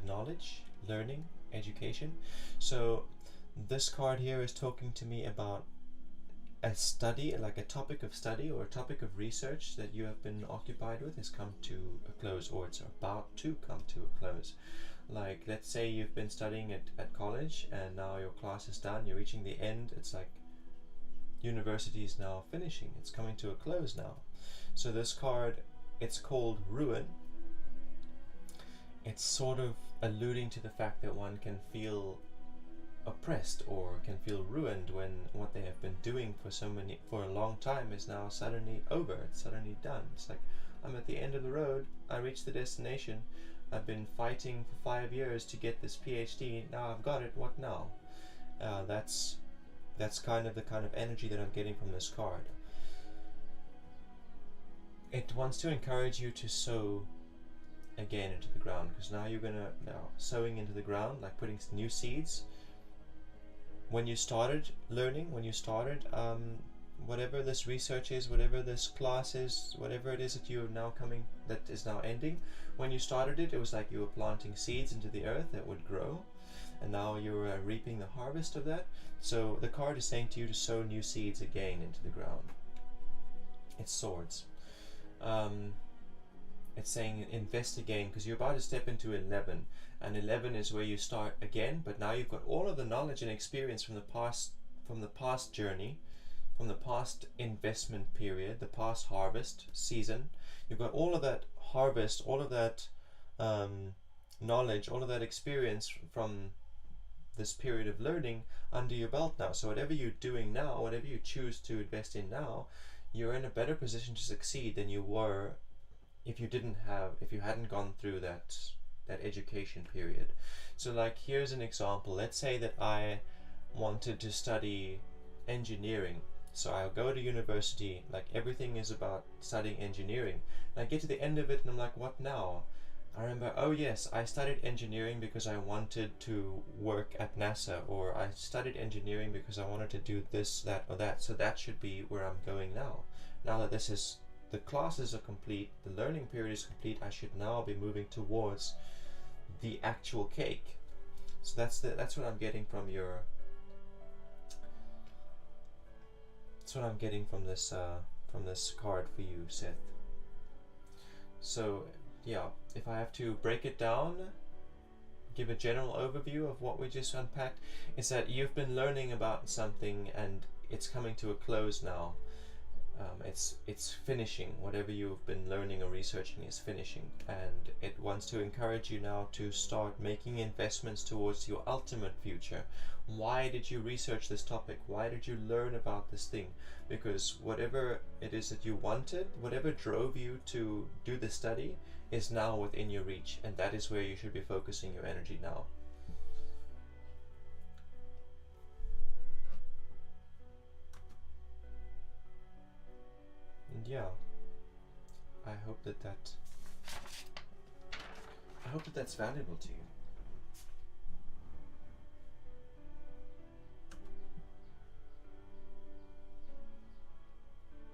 knowledge, learning, education. So this card here is talking to me about a study, like a topic of study or a topic of research that you have been occupied with has come to a close, or it's about to come to a close. Like, let's say you've been studying at college and now your class is done, you're reaching the end. It's like university is now finishing. It's coming to a close now. So this card, it's called Ruin. It's sort of alluding to the fact that one can feel oppressed or can feel ruined when what they have been doing for a long time is now suddenly over. It's suddenly done. It's like, I'm at the end of the road, I reached the destination, I've been fighting for 5 years to get this PhD, now I've got it, what now? That's kind of the kind of energy that I'm getting from this card. It wants to encourage you to sow again into the ground, because now you're sowing into the ground, like putting new seeds. When you started learning, whatever this research is, whatever this class is, whatever it is that you are now that is now ending, when you started it, it was like you were planting seeds into the earth that would grow, and now you're reaping the harvest of that. So the card is saying to you to sow new seeds again into the ground. It's swords. It's saying invest again, because you're about to step into 11, and 11 is where you start again, but now you've got all of the knowledge and experience from the past journey, from the past investment period, the past harvest season. You've got all of that harvest, all of that knowledge, all of that experience from this period of learning under your belt now. So whatever you're doing now, whatever you choose to invest in now, you're in a better position to succeed than you were if you hadn't gone through that education period. So like, here's an example. Let's say that I wanted to study engineering. So I'll go to university, like everything is about studying engineering. And I get to the end of it and I'm like, what now? I remember, oh yes, I studied engineering because I wanted to work at NASA, or I studied engineering because I wanted to do this, that, or that. So that should be where I'm going now. Now that the classes are complete, the learning period is complete, I should now be moving towards the actual cake. So that's what I'm getting from this card for you, Seth. So yeah, if I have to break it down, give a general overview of what we just unpacked, is that you've been learning about something and it's coming to a close now. It's finishing. Whatever you've been learning or researching is finishing, and it wants to encourage you now to start making investments towards your ultimate future. Why did you research this topic? Why did you learn about this thing? Because whatever it is that you wanted, whatever drove you to do the study, is now within your reach, and that is where you should be focusing your energy now. And yeah, I hope that's valuable to you.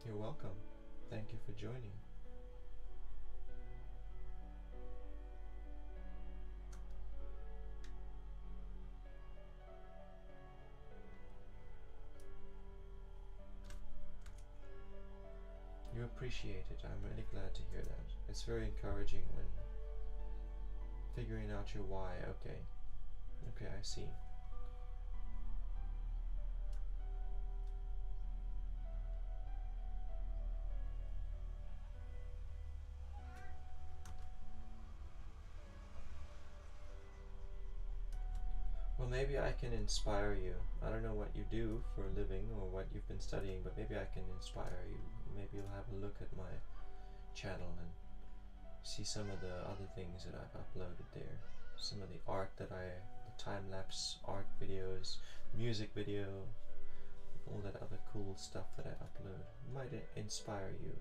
You're welcome. Thank you for joining. You appreciate it. I'm really glad to hear that. It's very encouraging when figuring out your why. Okay, I see. Well, maybe I can inspire you. I don't know what you do for a living or what you've been studying, but maybe I can inspire you. Maybe you'll have a look at my channel and see some of the other things that I've uploaded there. Some of the art the time-lapse art videos, music video, all that other cool stuff that I upload. It might inspire you.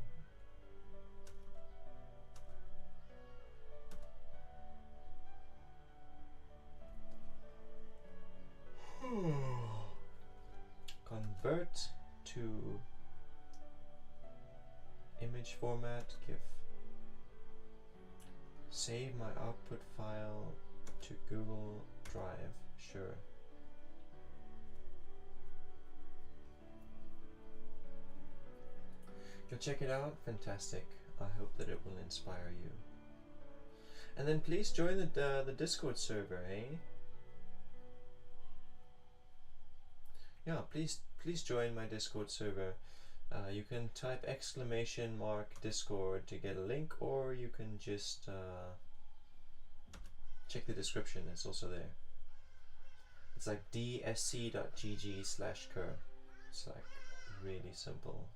Convert to image format, save my output file to Google Drive, sure. You'll check it out, fantastic. I hope that it will inspire you. And then please join the Discord server, eh? Yeah, please please join my Discord server. You can type !Discord to get a link, or you can just check the description, it's also there. It's like dsc.gg/cur. It's like really simple.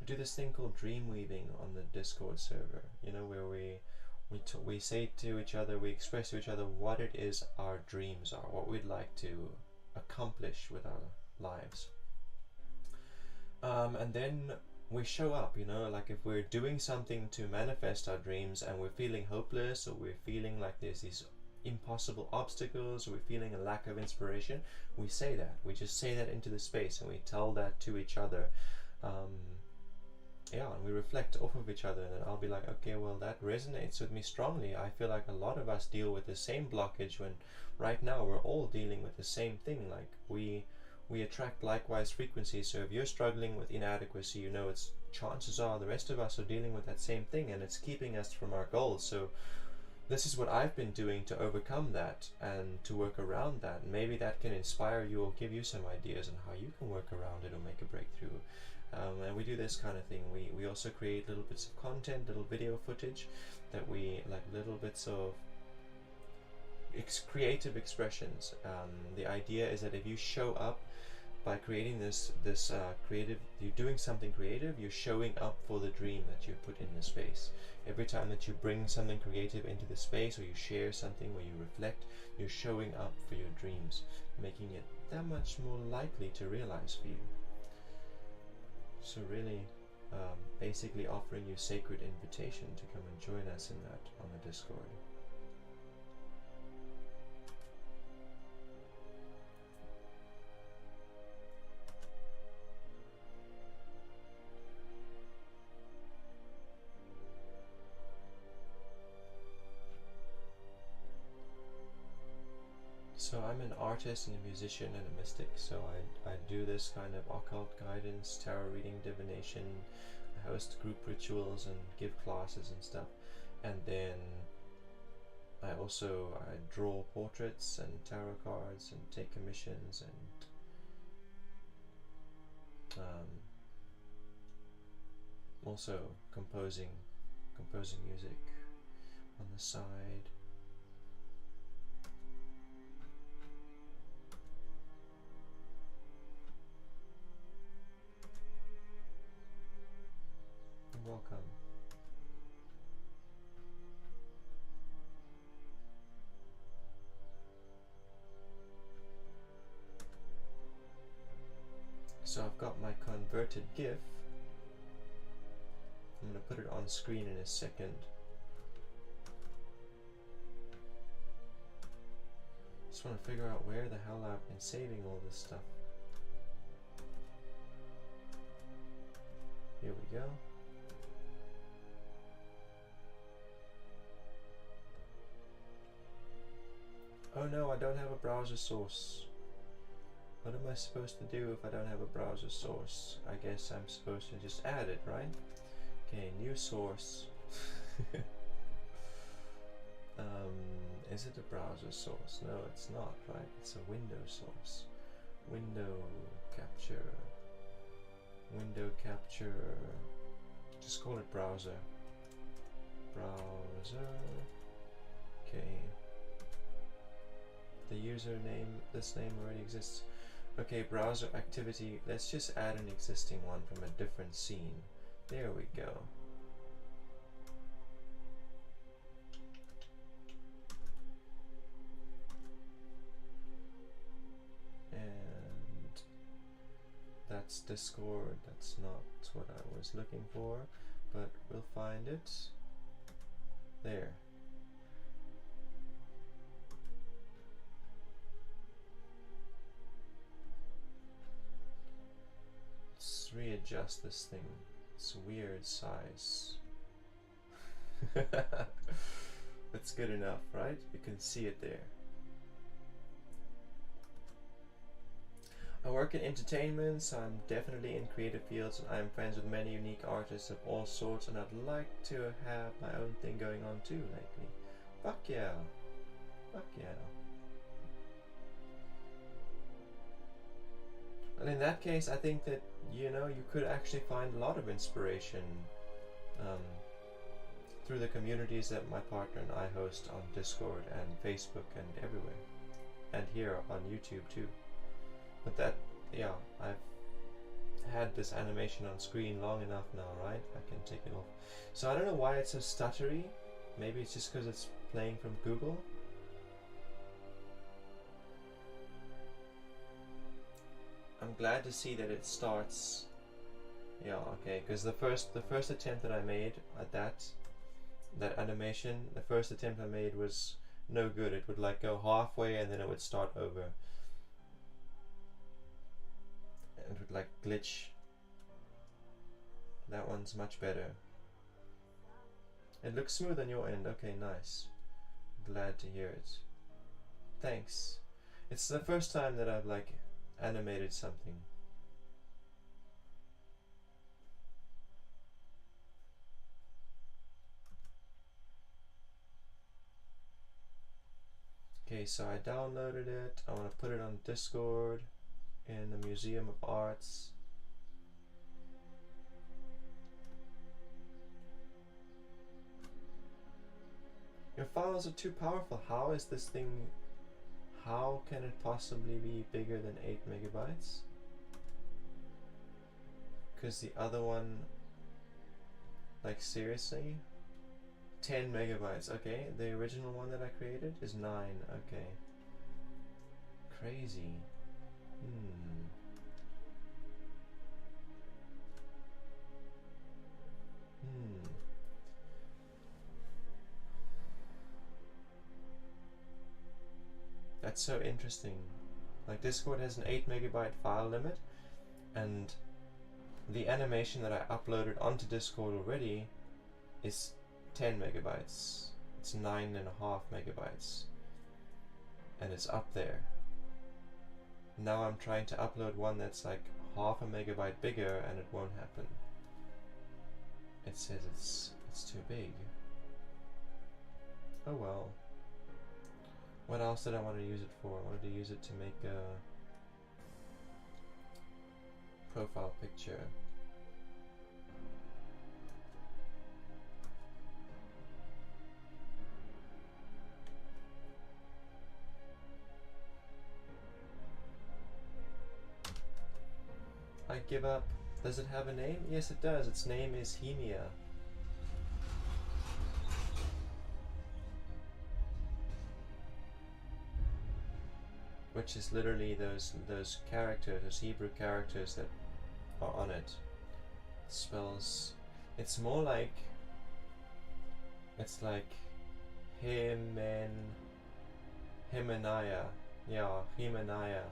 We do this thing called dream weaving on the Discord server, you know, where we say to each other, we express to each other what it is our dreams are, what we'd like to accomplish with our lives. And then we show up, you know, like if we're doing something to manifest our dreams and we're feeling hopeless, or we're feeling like there's these impossible obstacles, or we're feeling a lack of inspiration, we say that. We just say that into the space and we tell that to each other. Yeah, and we reflect off of each other, and then I'll be like, okay, well, that resonates with me strongly. I feel like a lot of us deal with the same blockage, when right now we're all dealing with the same thing. Like we attract likewise frequencies. So if you're struggling with inadequacy, you know, it's chances are the rest of us are dealing with that same thing, and it's keeping us from our goals. So this is what I've been doing to overcome that and to work around that. And maybe that can inspire you or give you some ideas on how you can work around it or make a breakthrough. And we do this kind of thing. We also create little bits of content, little video footage that we like, little bits of creative expressions. The idea is that if you show up by creating this creative, you're doing something creative, you're showing up for the dream that you put in the space. Every time that you bring something creative into the space, or you share something where you reflect, you're showing up for your dreams, making it that much more likely to realize for you. So really, basically offering you sacred invitation to come and join us in that on the Discord. So I'm an artist and a musician and a mystic, so I do this kind of occult guidance, tarot reading, divination. I host group rituals and give classes and stuff. And then I draw portraits and tarot cards and take commissions, and also composing music on the side. Welcome. So I've got my converted GIF. I'm going to put it on screen in a second. Just want to figure out where the hell I've been saving all this stuff. Here we go. Oh no, I don't have a browser source. What am I supposed to do if I don't have a browser source? I guess I'm supposed to just add it, right? Okay, new source. Is it a browser source? No, it's not, right? It's a window source. Window capture. Window capture. Just call it browser. Browser. Okay. The username, this name already exists. Okay, browser activity. Let's just add an existing one from a different scene. There we go. And that's Discord. That's not what I was looking for, but we'll find it. There. Let's readjust this thing. It's a weird size. That's good enough, right? You can see it there. I work in entertainment, so I'm definitely in creative fields, and I'm friends with many unique artists of all sorts, and I'd like to have my own thing going on too lately. Fuck yeah. Fuck yeah. And in that case, I think that, you know, you could actually find a lot of inspiration through the communities that my partner and I host on Discord and Facebook and everywhere. And here on YouTube too. But that, yeah, I've had this animation on screen long enough now, right? I can take it off. So I don't know why it's so stuttery. Maybe it's just because it's playing from Google. I'm glad to see that it starts. Yeah, okay, because the first attempt that I made at that animation, the first attempt I made was no good. It would like go halfway and then it would start over. It would like glitch. That one's much better. It looks smooth on your end. Okay, nice. Glad to hear it. Thanks. It's the first time that I've like animated something. Okay, so I downloaded it. I want to put it on Discord in the Museum of Arts. Your files are too powerful. How is this thing? How can it possibly be bigger than 8 megabytes? Because the other one, like seriously? 10 megabytes, okay. The original one that I created is 9, okay. Crazy. That's so interesting. Like Discord has an 8 megabyte file limit, and the animation that I uploaded onto Discord already is 10 megabytes. It's 9.5 megabytes. And it's up there. Now I'm trying to upload one that's like half a megabyte bigger and it won't happen. It says it's too big. Oh well. What else did I want to use it for? I wanted to use it to make a profile picture. I give up. Does it have a name? Yes, it does. Its name is Hemia. Which is literally those characters, those Hebrew characters that are on it. It spells. It's more like. It's like Himeniah. Yeah, Himeniah.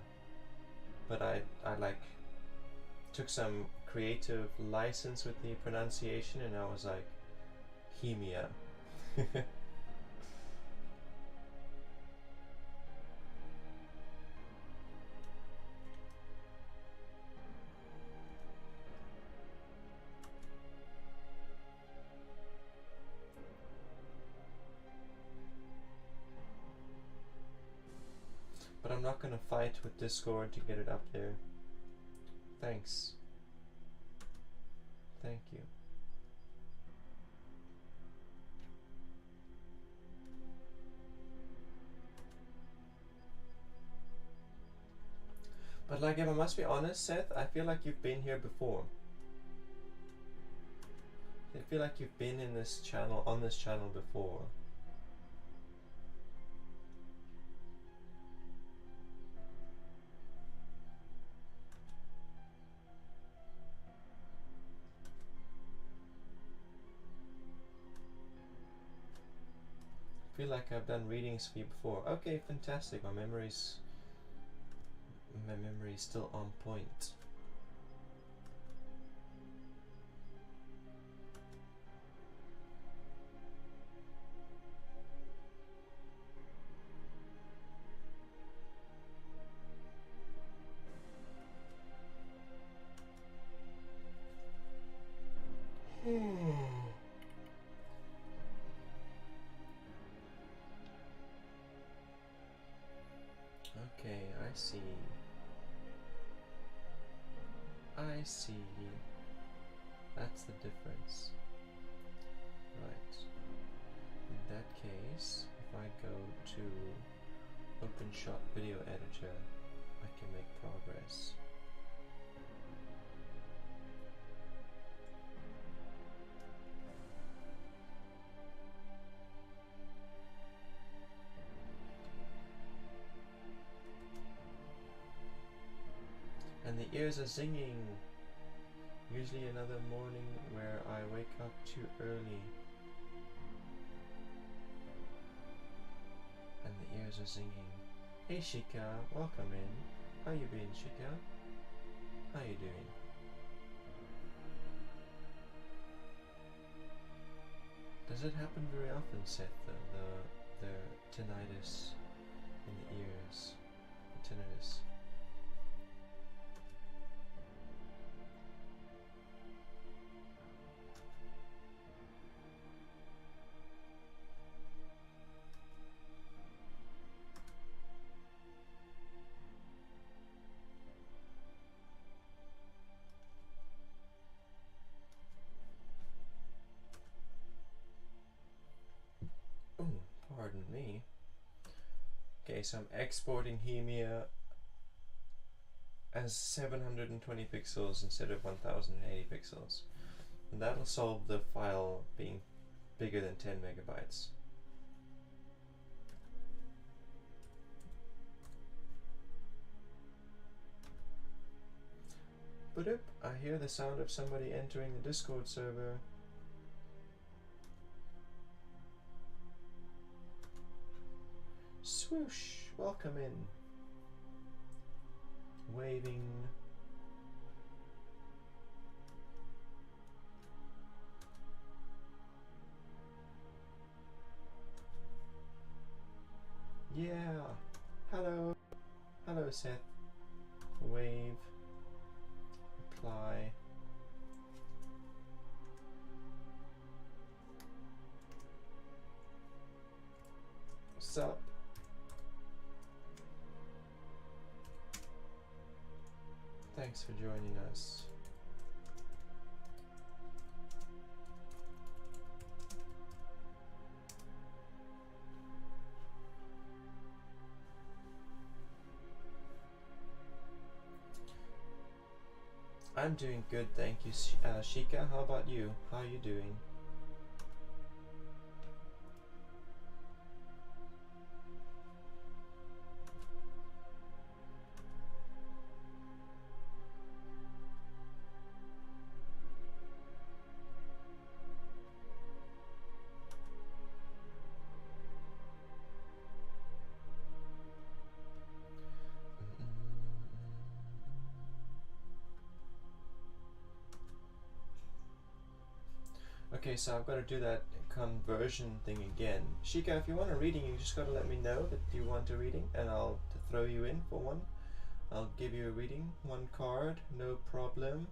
But I like took some creative license with the pronunciation and I was like Hemia. But I'm not gonna fight with Discord to get it up there. Thanks. Thank you. But like, if I must be honest, Seth, I feel like you've been here before. I feel like you've been in this channel, on this channel before. I feel like I've done readings for you before. Okay, fantastic. My memory's still on point. see. I see. That's the difference. Right. In that case, if I go to OpenShot Video Editor, I can make progress. And the ears are singing. Usually another morning where I wake up too early. And the ears are singing. Hey Shika, welcome in. How you been, Shika? How you doing? Does it happen very often, Seth, the tinnitus in the ears? The tinnitus. Pardon me. Okay, so I'm exporting Hemia as 720 pixels instead of 1080 pixels. And that'll solve the file being bigger than 10 megabytes. But I hear the sound of somebody entering the Discord server. Swoosh! Welcome in. Waving. Yeah! Hello! Hello, Seth. Wave. Reply. Sup? Thanks for joining us. I'm doing good, thank you, Shika. How about you? How are you doing? Okay, so I've got to do that conversion thing again. Shika, if you want a reading, you just got to let me know that you want a reading, and I'll throw you in for one. I'll give you a reading, one card, no problem.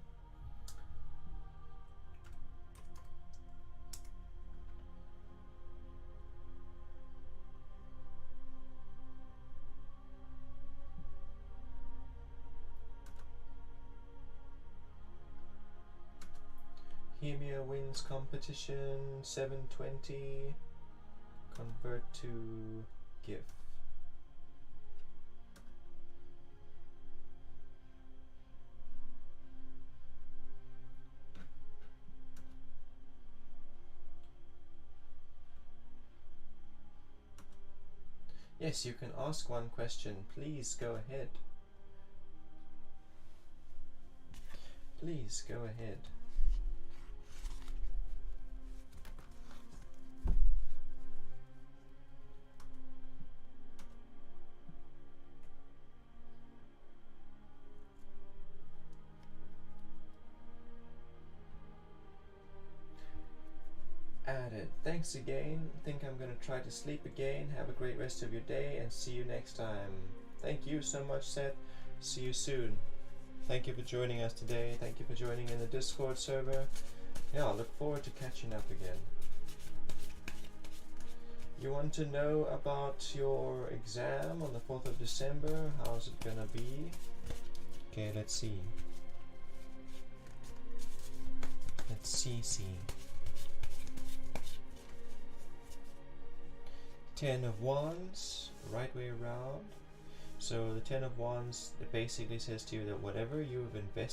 Hemia wins competition, 720, convert to GIF. Yes, you can ask one question. Please go ahead. Please go ahead. Added. Thanks again. Think I'm gonna try to sleep again. Have a great rest of your day and see you next time. Thank you so much, Seth. See you soon. Thank you for joining us today. Thank you for joining in the Discord server. Yeah, I look forward to catching up again. You want to know about your exam on the 4th of December? How's it gonna be? Okay, let's see. Let's see. 10 of Wands, right way around. So the 10 of Wands, it basically says to you that whatever you've invested